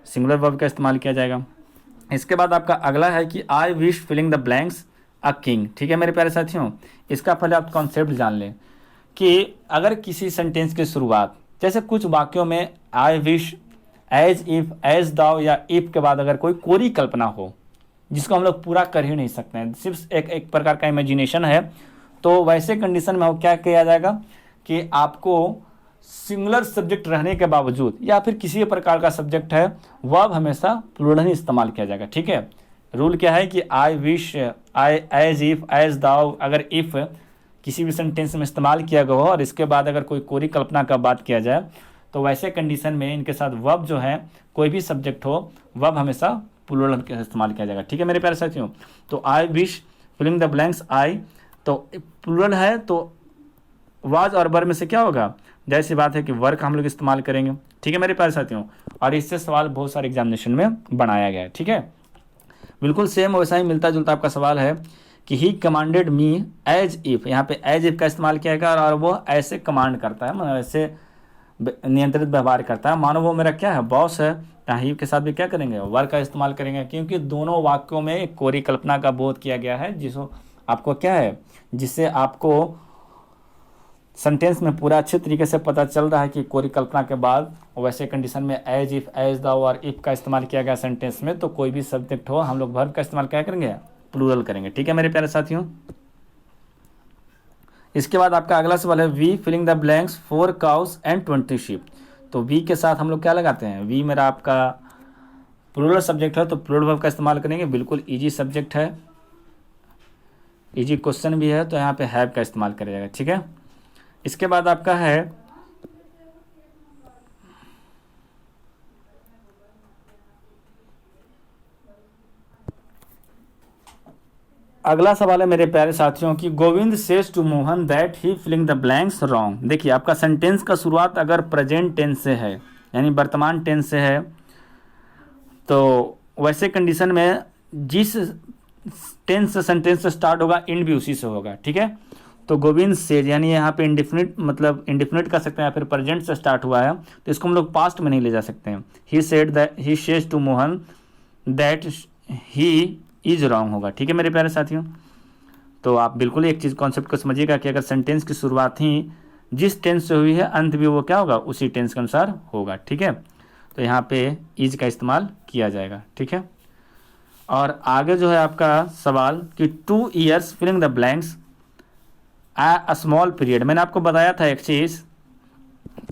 सिंगुलर वर्ब का इस्तेमाल किया जाएगा। इसके बाद आपका अगला है कि I wish filling the blanks a king. ठीक है मेरे प्यारे साथियों, इसका पहले आप कॉन्सेप्ट जान लें कि अगर किसी सेंटेंस की शुरुआत, जैसे कुछ वाक्यों में I wish, as if, as though या इफ के बाद अगर कोई कोरी कल्पना हो जिसको हम लोग पूरा कर ही नहीं सकते हैं, सिर्फ एक प्रकार का इमेजिनेशन है, तो वैसे कंडीशन में क्या किया जाएगा कि आपको सिंगुलर सब्जेक्ट रहने के बावजूद या फिर किसी प्रकार का सब्जेक्ट है, वर्ब हमेशा प्लूरल ही इस्तेमाल किया जाएगा। ठीक है, रूल क्या है कि I wish, I, as if, as though, अगर इफ किसी भी सेंटेंस में इस्तेमाल किया गया हो और इसके बाद अगर कोई कोरी कल्पना का बात किया जाए, तो वैसे कंडीशन में इनके साथ वर्ब जो है, कोई भी सब्जेक्ट हो, वर्ब हमेशा प्लूरल का इस्तेमाल किया जाएगा। ठीक है मेरे प्यारे साथियों। तो I wish filling the blanks, I तो प्लूरल है, तो वाज और वर में से क्या होगा, जैसी बात है कि वर्क हम लोग इस्तेमाल करेंगे। ठीक है मेरे प्यारे साथियों, और इससे सवाल बहुत सारे एग्जामिनेशन में बनाया गया है। ठीक है, बिल्कुल सेम वैसा ही मिलता जुलता आपका सवाल है कि ही कमांडेड मी एज इफ, यहाँ पे एज इफ का इस्तेमाल किया गया और वो ऐसे कमांड करता है, मतलब ऐसे नियंत्रित व्यवहार करता है, मानो वो मेरा क्या है, बॉस है। यहाँ ही के साथ भी क्या करेंगे, वर्क का इस्तेमाल करेंगे, क्योंकि दोनों वाक्यों में एक कोरी कल्पना का बोध किया गया है, जिसको आपको क्या है, जिससे आपको सेंटेंस में पूरा अच्छे तरीके से पता चल रहा है कि कोरी कल्पना के बाद वैसे कंडीशन में एज इफ, एज दाउ और इफ का इस्तेमाल किया गया सेंटेंस में, तो कोई भी सब्जेक्ट हो हम लोग वर्ब का इस्तेमाल क्या करेंगे, प्लूरल करेंगे। ठीक है मेरे प्यारे साथियों। इसके बाद आपका अगला सवाल है we filling the blanks 4 cows and 20 sheep. तो वी के साथ हम लोग क्या लगाते हैं, वी मेरा आपका प्लूरल सब्जेक्ट है, तो प्लूरल वर्ब का इस्तेमाल करेंगे। बिल्कुल इजी सब्जेक्ट है, इजी क्वेश्चन भी है, तो यहाँ पे हैव का इस्तेमाल करेगा जाएगा। ठीक है, इसके बाद आपका है अगला सवाल है मेरे प्यारे साथियों की Govind says to Mohan that he filling the blanks wrong. देखिए आपका सेंटेंस का शुरुआत अगर प्रेजेंट टेंस से है, यानी वर्तमान टेंस से है, तो वैसे कंडीशन में जिस टेंस से सेंटेंस से स्टार्ट होगा एंड भी उसी से होगा। ठीक है, तो गोविंद सेज यानी यहाँ पे इंडिफिनिट, मतलब इंडिफिनिट कर सकते हैं या फिर प्रेजेंट से स्टार्ट हुआ है, तो इसको हम लोग पास्ट में नहीं ले जा सकते हैं। He said that, he says to Mohan that he is wrong होगा। ठीक है मेरे प्यारे साथियों, तो आप बिल्कुल एक चीज़ कॉन्सेप्ट को समझिएगा कि अगर सेंटेंस की शुरुआत ही जिस टेंस से हुई है, अंत भी वो क्या होगा, उसी टेंस के अनुसार होगा। ठीक है, तो यहाँ पे इज का इस्तेमाल किया जाएगा। ठीक है, और आगे जो है आपका सवाल कि 2 years filling the blanks a small period. मैंने आपको बताया था एक चीज़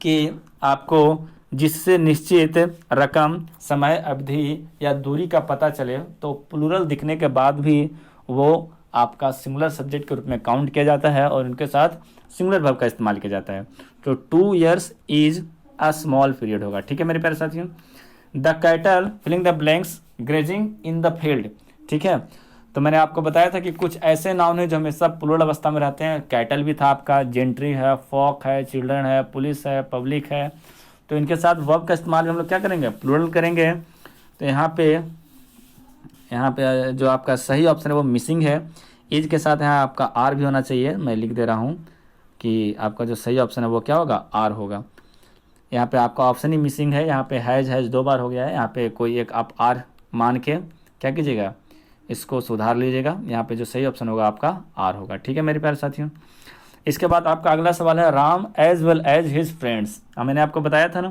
कि आपको जिससे निश्चित रकम, समय, अवधि या दूरी का पता चले तो प्लूरल दिखने के बाद भी वो आपका सिंगुलर सब्जेक्ट के रूप में काउंट किया जाता है और उनके साथ सिंगुलर वर्ब का इस्तेमाल किया जाता है। तो 2 years is a small period होगा। ठीक है मेरे प्यारे साथियों। The cattle filling the blanks grazing in the field. ठीक है, तो मैंने आपको बताया था कि कुछ ऐसे नाउन है जो हमेशा प्लूरल अवस्था में रहते हैं। कैटल भी था आपका, जेंट्री है, फॉक है, चिल्ड्रन है, पुलिस है, पब्लिक है। तो इनके साथ वर्ब का इस्तेमाल हम लोग क्या करेंगे, प्लूरल करेंगे। तो यहाँ पे जो आपका सही ऑप्शन है वो मिसिंग है। इज के साथ यहाँ आपका आर भी होना चाहिए। मैं लिख दे रहा हूँ कि आपका जो सही ऑप्शन है वो क्या होगा, आर होगा। यहाँ पे आपका ऑप्शन ही मिसिंग है। यहाँ पे हैज 2 बार हो गया है। यहाँ पे कोई एक आप आर मान के क्या कीजिएगा, इसको सुधार लीजिएगा। यहाँ पे जो सही ऑप्शन होगा आपका आर होगा। ठीक है मेरे प्यारे साथियों। इसके बाद आपका अगला सवाल है Ram as well as his friends. मैंने आपको बताया था ना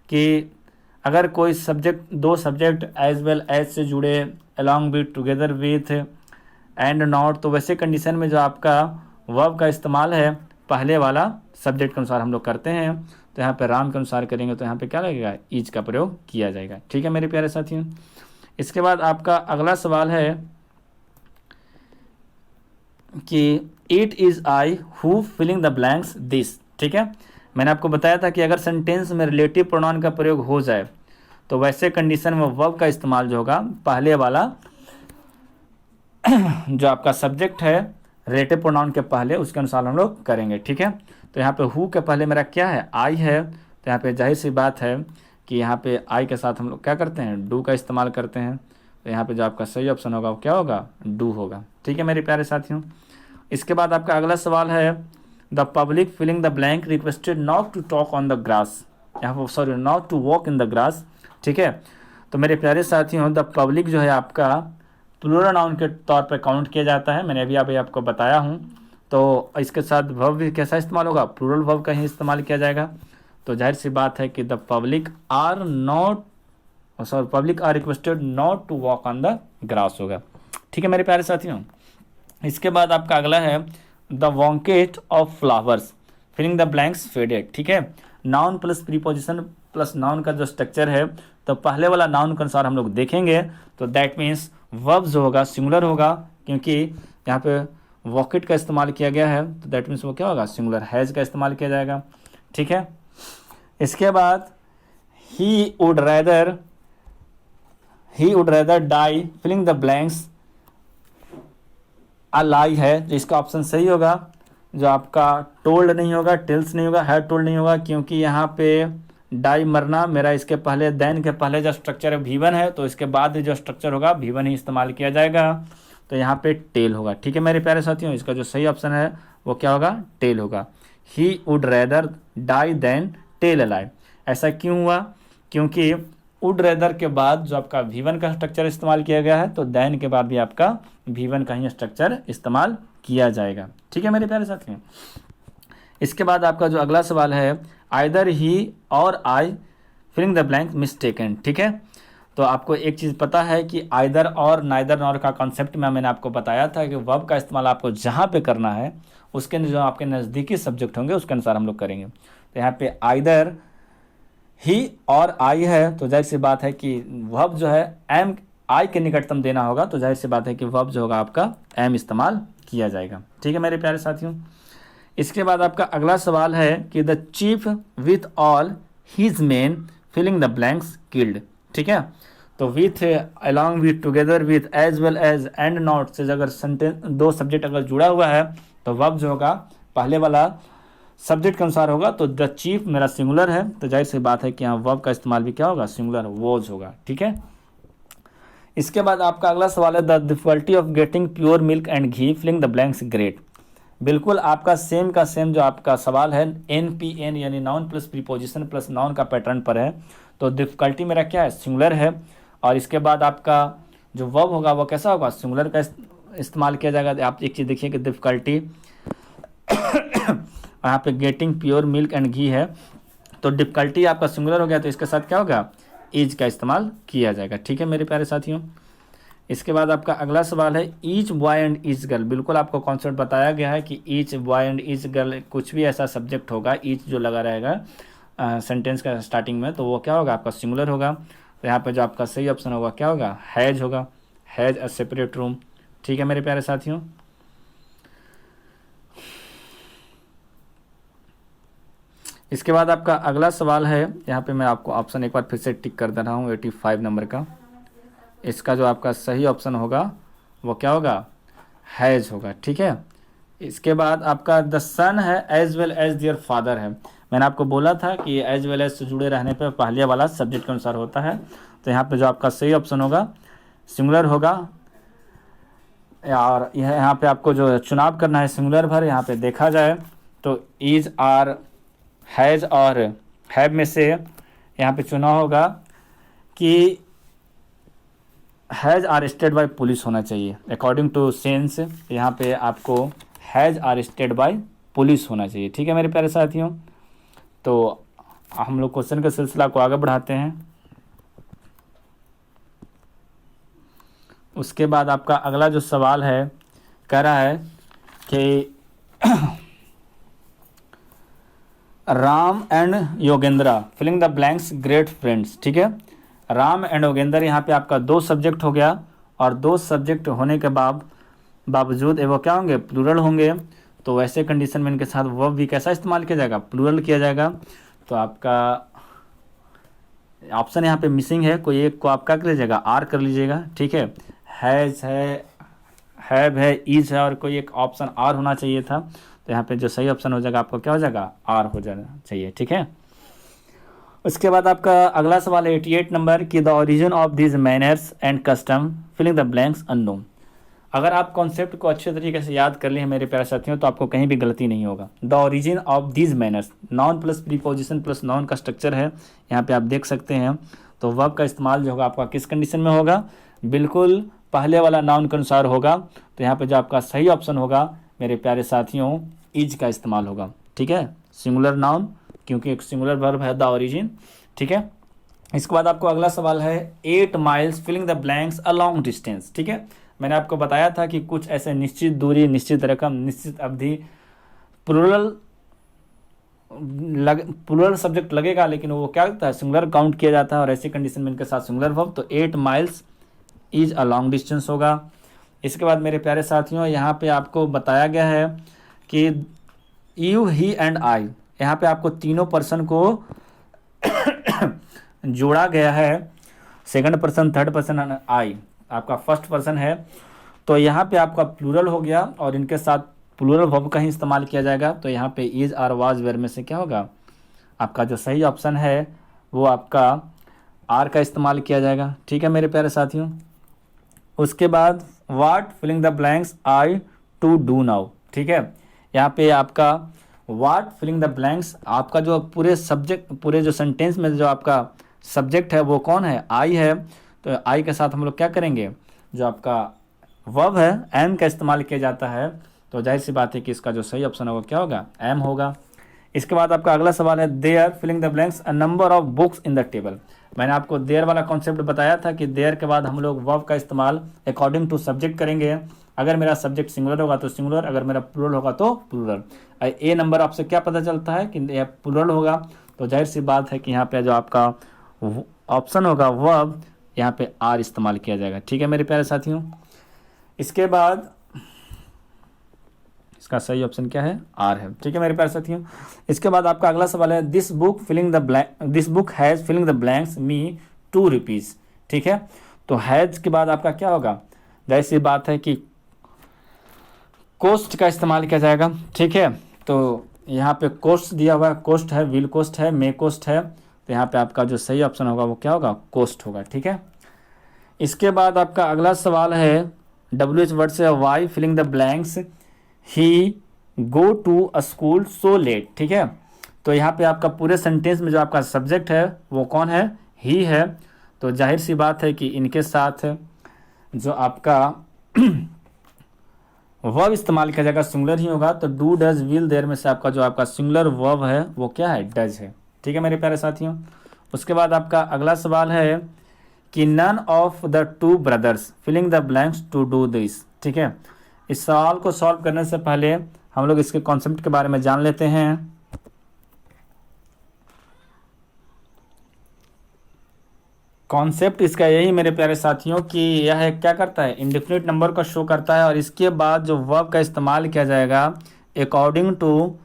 कि अगर कोई subject, 2 subject as well as से जुड़े, along with, together with, and not, तो वैसे कंडीशन में जो आपका वर्ब का इस्तेमाल है पहले वाला सब्जेक्ट के अनुसार हम लोग करते हैं। तो यहाँ पे राम के अनुसार करेंगे तो यहाँ पे क्या लगेगा, इज का प्रयोग किया जाएगा। ठीक है मेरे प्यारे साथियों। इसके बाद आपका अगला सवाल है कि it is I who filling the blanks this. ठीक है, मैंने आपको बताया था कि अगर सेंटेंस में रिलेटिव प्रोनाउन का प्रयोग हो जाए तो वैसे कंडीशन में वर्ब का इस्तेमाल जो होगा पहले वाला जो आपका सब्जेक्ट है रिलेटिव प्रोनाउन के पहले, उसके अनुसार हम लोग करेंगे। ठीक है, तो यहाँ पे हु के पहले मेरा क्या है, आई है। तो यहाँ पे जाहिर सी बात है कि यहाँ पे आई के साथ हम लोग क्या करते हैं, डू का इस्तेमाल करते हैं। तो यहाँ पे जो आपका सही ऑप्शन होगा वो क्या होगा, डू होगा। ठीक है मेरे प्यारे साथियों। इसके बाद आपका अगला सवाल है the public filling the blank requested not to talk on the grass. यहाँ पर sorry, not to walk in the grass. ठीक है, तो मेरे प्यारे साथियों द पब्लिक जो है आपका प्लूरल नाउन के तौर पर काउंट किया जाता है। मैंने अभी आपको बताया हूँ। तो इसके साथ वर्ब भी कैसा इस्तेमाल होगा, प्लूरल वर्ब का ही इस्तेमाल किया जाएगा। तो जाहिर सी बात है कि the public are requested not to walk on the grass होगा। ठीक है मेरे प्यारे साथियों। इसके बाद आपका अगला है the bouquet of flowers filling the blanks faded. ठीक है, noun plus preposition plus noun का जो स्ट्रक्चर है, तो पहले वाला नाउन के अनुसार हम लोग देखेंगे तो दैट मीन्स वर्ब जो होगा सिंगुलर होगा, क्योंकि यहाँ पे वॉकेट का इस्तेमाल किया गया है। तो दैट मीन्स वो क्या होगा, सिंगुलर। हैज़ का इस्तेमाल किया जाएगा। ठीक है, इसके बाद he would rather die filling the blanks a lie है। तो इसका ऑप्शन सही होगा। जो आपका टोल्ड नहीं होगा, टेल्स नहीं होगा, हैड टोल्ड नहीं होगा, क्योंकि यहाँ पे डाई मरना मेरा इसके पहले, देन के पहले जो स्ट्रक्चर है V1 है, तो इसके बाद जो स्ट्रक्चर होगा V1 ही इस्तेमाल किया जाएगा। तो यहाँ पे टेल होगा। ठीक है मेरे प्यारे साथियों, इसका जो सही ऑप्शन है वो क्या होगा, टेल होगा। He would rather die than tell alive. ऐसा क्यों हुआ, क्योंकि वुड रेदर के बाद जो आपका V1 का स्ट्रक्चर इस्तेमाल किया गया है, तो देन के बाद भी आपका V1 का ही स्ट्रक्चर इस्तेमाल किया जाएगा। ठीक है मेरे प्यारे साथियों। इसके बाद आपका जो अगला सवाल है आइदर ही और आई फिलिंग द ब्लैंक मिस्टेकन। ठीक है, तो आपको एक चीज़ पता है कि आइदर और नाइदर नॉर का कॉन्सेप्ट में मैंने आपको बताया था कि वर्ब का इस्तेमाल आपको जहाँ पे करना है उसके जो आपके नज़दीकी सब्जेक्ट होंगे उसके अनुसार हम लोग करेंगे। तो यहाँ पे आइदर ही और आई है, तो जाहिर सी बात है कि वर्ब जो है एम आई के निकटतम देना होगा। तो जाहिर सी बात है कि वर्ब जो होगा आपका एम इस्तेमाल किया जाएगा। ठीक है मेरे प्यारे साथियों। इसके बाद आपका अगला सवाल है कि the chief with all his men filling the blanks killed. ठीक है, तो with, along with, together with, as well as, and not से अगर सेंटेंस 2 सब्जेक्ट अगर जुड़ा हुआ है तो वर्ब जो होगा पहले वाला सब्जेक्ट के अनुसार होगा। तो द चीफ मेरा सिंगुलर है, तो जाहिर सी बात है कि यहाँ वर्ब का इस्तेमाल भी क्या होगा, सिंगुलर वॉज होगा। ठीक है, इसके बाद आपका अगला सवाल है the difficulty of getting pure milk and ghee filling the blanks great. बिल्कुल आपका सेम का सेम जो आपका सवाल है NPN यानी noun plus preposition plus noun का पैटर्न पर है। तो डिफिकल्टी मेरा क्या है, सिंगुलर है। और इसके बाद आपका जो वर्ब होगा वो कैसा होगा, सिंगुलर का इस्तेमाल किया जाएगा। आप एक चीज़ देखिए कि डिफिकल्टी यहाँ पे गेटिंग प्योर मिल्क एंड घी है, तो डिफिकल्टी आपका सिंगुलर हो गया, तो इसके साथ क्या होगा, इज का इस्तेमाल किया जाएगा। ठीक है मेरे प्यारे साथियों। इसके बाद आपका अगला सवाल है each boy and each girl. बिल्कुल आपको कॉन्सेप्ट बताया गया है कि each boy and each girl कुछ भी ऐसा सब्जेक्ट होगा, ईच जो लगा रहेगा सेंटेंस का स्टार्टिंग में, तो वो क्या होगा आपका सिंगुलर होगा। तो यहाँ पे जो आपका सही ऑप्शन होगा क्या होगा, हैज होगा, हैज अ सेपरेट रूम। ठीक है मेरे प्यारे साथियों। इसके बाद आपका अगला सवाल है, यहाँ पे मैं आपको ऑप्शन एक बार फिर से टिक कर दे रहा हूँ 85 नंबर का। इसका जो आपका सही ऑप्शन होगा वो क्या होगा, हैज होगा। ठीक है। इसके बाद आपका द सन है as well as their father है। मैंने आपको बोला था कि एज वेल एज से जुड़े रहने पे पहले वाला सब्जेक्ट के अनुसार होता है। तो यहाँ पे जो आपका सही ऑप्शन होगा सिंगुलर होगा। और यह यहाँ पे आपको जो चुनाव करना है सिंगुलर भर, यहाँ पे देखा जाए तो इज आर हैज और हैव में से यहाँ पे चुना होगा कि has arrested by police होना चाहिए। अकॉर्डिंग टू सेंस यहाँ पे आपको has arrested by police होना चाहिए। ठीक है मेरे प्यारे साथियों। तो हम लोग क्वेश्चन के सिलसिला को आगे बढ़ाते हैं। उसके बाद आपका अगला जो सवाल है कह रहा है कि Ram and Yogendra filling the blanks great friends. ठीक है। राम एंड योगेंद्र यहाँ पे आपका दो सब्जेक्ट हो गया, और दो सब्जेक्ट होने के बावजूद वो क्या होंगे, प्लूरल होंगे। तो वैसे कंडीशन में इनके साथ वर्ब भी कैसा इस्तेमाल किया जाएगा, प्लूरल किया जाएगा। तो आपका ऑप्शन यहाँ पे मिसिंग है, कोई एक को आप क्या कर लीजिएगा, आर कर लीजिएगा। ठीक है। हैज है, हैव है, इज है, और कोई एक ऑप्शन आर होना चाहिए था। तो यहाँ पे जो सही ऑप्शन हो जाएगा आपको क्या हो जाएगा, आर हो जाना चाहिए। ठीक है। उसके बाद आपका अगला सवाल है 88 नंबर की the origin of this manners and custom filling the blanks unknown. अगर आप कॉन्सेप्ट को अच्छे तरीके से याद कर लिए हैं मेरे प्यारे साथियों, तो आपको कहीं भी गलती नहीं होगा। The origin of this manners, noun plus preposition plus noun का स्ट्रक्चर है, यहाँ पे आप देख सकते हैं। तो वर्ब का इस्तेमाल जो होगा आपका किस कंडीशन में होगा, बिल्कुल पहले वाला नाउन के अनुसार होगा। तो यहाँ पे जो आपका सही ऑप्शन होगा मेरे प्यारे साथियों, इज का इस्तेमाल होगा। ठीक है। सिंगुलर नाउन, क्योंकि एक सिंगुलर वर्ब है द ओरिजिन। ठीक है। इसके बाद आपको अगला सवाल है 8 miles filling the blanks a long distance. ठीक है। मैंने आपको बताया था कि कुछ ऐसे निश्चित दूरी, निश्चित रकम, निश्चित अवधि, प्लूरल सब्जेक्ट लगेगा, लेकिन वो क्या होता है, सिंगुलर काउंट किया जाता है। और ऐसी कंडीशन में इनके साथ सिंगुलर वर्ब, तो 8 miles is a long distance होगा। इसके बाद मेरे प्यारे साथियों यहाँ पे आपको बताया गया है कि यू, ही एंड आई, यहाँ पे आपको तीनों पर्सन को जोड़ा गया है। सेकंड पर्सन, थर्ड पर्सन, आई आपका फर्स्ट पर्सन है। तो यहाँ पे आपका प्लूरल हो गया, और इनके साथ प्लूरल वर्ब का ही इस्तेमाल किया जाएगा। तो यहाँ पे इज आर वाज वेयर में से क्या होगा, आपका जो सही ऑप्शन है वो आपका आर का इस्तेमाल किया जाएगा। ठीक है मेरे प्यारे साथियों। उसके बाद what filling the blanks I to do now. ठीक है। यहाँ पे आपका वाट फिलिंग द ब्लैंक्स, आपका जो पूरे सब्जेक्ट, पूरे जो सेंटेंस में जो आपका सब्जेक्ट है वो कौन है, आई है। तो आई के साथ हम लोग क्या करेंगे, जो आपका वर्ब है एम का इस्तेमाल किया जाता है। तो जाहिर सी बात है कि इसका जो सही ऑप्शन होगा क्या होगा, एम होगा। इसके बाद आपका अगला सवाल है there filling the blanks a number of books in the table. मैंने आपको देयर वाला कॉन्सेप्ट बताया था कि देयर के बाद हम लोग वर्ब का इस्तेमाल अकॉर्डिंग टू सब्जेक्ट करेंगे। अगर मेरा सब्जेक्ट सिंगुलर होगा तो सिंगुलर, अगर मेरा प्लूरल होगा तो प्लूरल। ए नंबर आपसे क्या पता चलता है कि यह प्लूरल होगा। तो जाहिर सी बात है कि यहाँ पे जो आपका ऑप्शन होगा वर्ब, यहाँ पे आर इस्तेमाल किया जाएगा। ठीक है मेरे प्यारे साथियों। इसके बाद इसका सही ऑप्शन क्या है, आर है। ठीक है मेरे प्यारे साथियों। इसके बाद आपका अगला सवाल है this book has filling the blanks me 2 rupees. ठीक है। तो हैज के बाद आपका क्या होगा, जाहिर सी बात है कि कोस्ट का इस्तेमाल किया जाएगा। ठीक है। तो यहाँ पे कोस्ट दिया हुआ है, कोस्ट है, विल कोस्ट है, मे कोस्ट है। तो यहाँ पे आपका जो सही ऑप्शन होगा वो क्या होगा, कोस्ट होगा। ठीक है। इसके बाद आपका अगला सवाल है WH वर्ड से why filling the blanks he go to a school so late. ठीक है। तो यहाँ पे आपका पूरे सेंटेंस में जो आपका सब्जेक्ट है वो कौन है, ही है। तो जाहिर सी बात है कि इनके साथ जो आपका वर्ब इस्तेमाल किया जाएगा सिंगुलर ही होगा। तो डू, डज, विल, देयर में से आपका जो आपका सिंगुलर वर्ब है वो क्या है, डज है। ठीक है मेरे प्यारे साथियों। उसके बाद आपका अगला सवाल है कि none of the two brothers filling the blanks to do this. ठीक है, इस सवाल को सॉल्व करने से पहले हम लोग इसके कॉन्सेप्ट के बारे में जान लेते हैं। कॉन्सेप्ट इसका यही मेरे प्यारे साथियों कि यह क्या करता है, इंडेफिनिट नंबर को शो करता है और इसके बाद जो वर्ब का इस्तेमाल किया जाएगा अकॉर्डिंग टू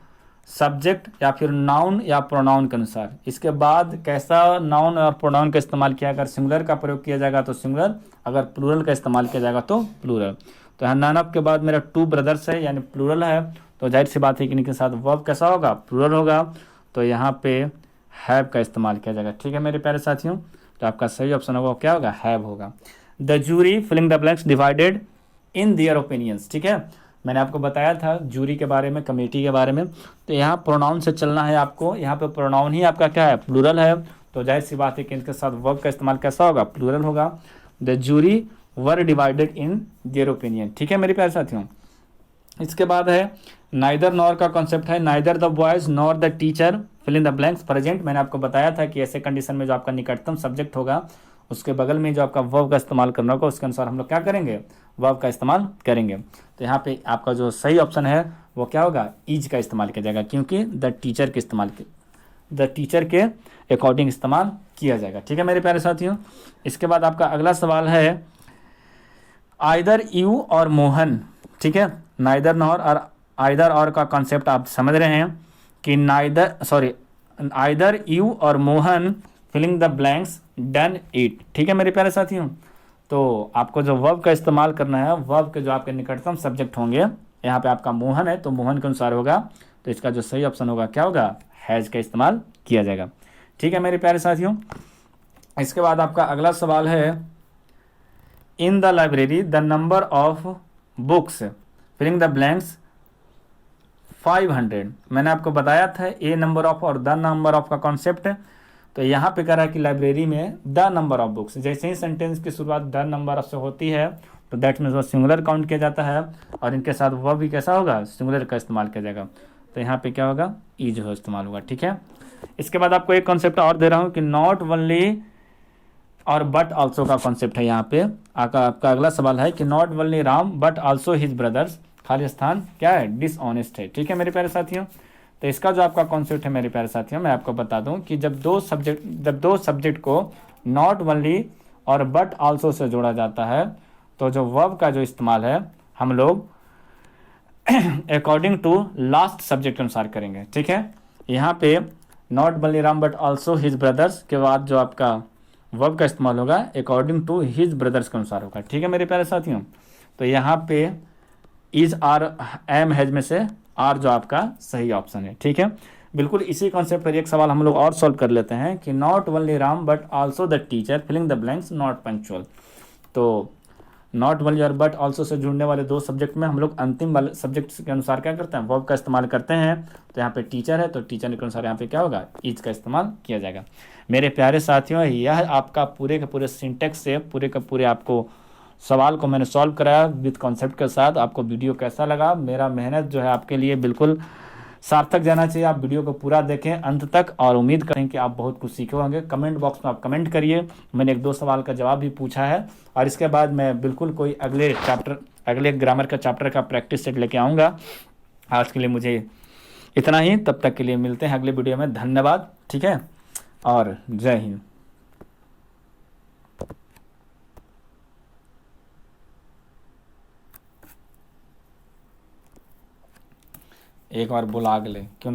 सब्जेक्ट या फिर नाउन या प्रोनाउन के अनुसार। इसके बाद कैसा नाउन और प्रोनाउन का इस्तेमाल किया, अगर सिंगुलर का प्रयोग किया जाएगा तो सिंगुलर, अगर प्लूरल का इस्तेमाल किया जाएगा तो प्लूरल। तो यहाँ नन ऑफ के बाद मेरा टू ब्रदर्स है यानी प्लूरल है, तो जाहिर सी बात है कि इनके साथ वर्ब कैसा होगा, प्लूरल होगा। तो यहाँ पे हैव का इस्तेमाल किया जाएगा। ठीक है मेरे प्यारे साथियों, तो आपका सही ऑप्शन होगा क्या होगा, हैव होगा। The jury filling the blanks divided in their opinions. ठीक है, मैंने आपको बताया था जूरी के बारे में, कमेटी के बारे में। तो यहाँ प्रोनाउन से चलना है आपको, यहाँ पे प्रोनाउन ही आपका क्या है, प्लूरल है। तो जाहिर सी बात है कि इनके साथ वर्ब का इस्तेमाल कैसा होगा, प्लूरल होगा। The jury were divided in their opinion. ठीक है मेरे प्यारे साथियों, इसके बाद है नाइदर नॉर का कॉन्सेप्ट है। Neither the boys nor the teacher fill in the blanks present. मैंने आपको बताया था कि ऐसे कंडीशन में जो आपका निकटतम सब्जेक्ट होगा उसके बगल में जो आपका वर्ब का इस्तेमाल करना होगा उसके अनुसार हम लोग क्या करेंगे, वर्ब का इस्तेमाल करेंगे। तो यहाँ पे आपका जो सही ऑप्शन है वो क्या होगा, इज का इस्तेमाल किया जाएगा, क्योंकि द टीचर के इस्तेमाल द टीचर के अकॉर्डिंग इस्तेमाल किया जाएगा। ठीक है मेरे प्यारे साथियों, इसके बाद आपका अगला सवाल है आइदर यू और मोहन। ठीक है, नाइदर नॉर और आइदर और का कॉन्सेप्ट आप समझ रहे हैं कि आइदर यू और Mohan filling the blanks done it. ठीक है मेरे प्यारे साथियों, तो आपको जो वर्ब का इस्तेमाल करना है, वर्ब के जो आपके निकटतम सब्जेक्ट होंगे, यहाँ पे आपका मोहन है तो मोहन के अनुसार होगा। तो इसका जो सही ऑप्शन होगा क्या होगा, हैज का इस्तेमाल किया जाएगा। ठीक है मेरे प्यारे साथियों, इसके बाद आपका अगला सवाल है in the library the number of books filling the blanks 500। मैंने आपको बताया था ए नंबर ऑफ और द नंबर ऑफ का कॉन्सेप्ट। तो यहाँ पे कह रहा है कि लाइब्रेरी में द नंबर ऑफ बुक्स, जैसे ही सेंटेंस की शुरुआत द नंबर ऑफ से होती है तो दैट मीन्स वो सिंगुलर काउंट किया जाता है और इनके साथ वह भी कैसा होगा, सिंगुलर का इस्तेमाल किया जाएगा। तो यहाँ पे क्या होगा, ई जो है इस्तेमाल होगा। ठीक है, इसके बाद आपको एक कॉन्सेप्ट और दे रहा हूँ कि नॉट ओनली और बट ऑल्सो का कॉन्सेप्ट है। यहाँ पे आपका अगला सवाल है कि not only Ram but also his brothers खाली स्थान क्या है, डिसऑनेस्ट है। ठीक है मेरे प्यारे साथियों, तो इसका जो आपका कॉन्सेप्ट है मेरे प्यारे साथियों, मैं आपको बता दूं कि जब दो सब्जेक्ट को नॉट ओनली और बट ऑल्सो से जोड़ा जाता है तो जो वर्ब का जो इस्तेमाल है हम लोग अकॉर्डिंग टू लास्ट सब्जेक्ट के अनुसार करेंगे। ठीक है, यहाँ पे not only Ram but also his brothers के बाद जो आपका वर्ब का इस्तेमाल होगा अकॉर्डिंग टू हिज ब्रदर्स के अनुसार होगा। ठीक है मेरे प्यारे साथियों, तो यहाँ पे इज आर एम हैज में से आर जो आपका सही ऑप्शन है। ठीक है, बिल्कुल इसी कॉन्सेप्ट पर एक सवाल हम लोग और सॉल्व कर लेते हैं कि not only Ram but also the teacher filling the blanks not punctual. तो नॉट ओनली और बट ऑल्सो से जुड़ने वाले दो सब्जेक्ट में हम लोग अंतिम वाले सब्जेक्ट के अनुसार क्या करते हैं, वर्ब का इस्तेमाल करते हैं। तो यहाँ पे टीचर है तो टीचर के अनुसार यहाँ पे क्या होगा, इज का इस्तेमाल किया जाएगा। मेरे प्यारे साथियों, यह आपका पूरे के पूरे सिंटेक्स से पूरे के पूरे आपको सवाल को मैंने सॉल्व कराया विद कॉन्सेप्ट के साथ। आपको वीडियो कैसा लगा, मेरा मेहनत जो है आपके लिए बिल्कुल सार्थक जाना चाहिए। आप वीडियो को पूरा देखें अंत तक और उम्मीद करें कि आप बहुत कुछ सीखे होंगे। कमेंट बॉक्स में आप कमेंट करिए, मैंने एक दो सवाल का जवाब भी पूछा है और इसके बाद मैं बिल्कुल कोई अगले ग्रामर का चैप्टर का प्रैक्टिस सेट लेके आऊँगा। आज के लिए मुझे इतना ही, तब तक के लिए मिलते हैं अगले वीडियो में। धन्यवाद। ठीक है, और जय हिंद। एक बार बुला ले क्यों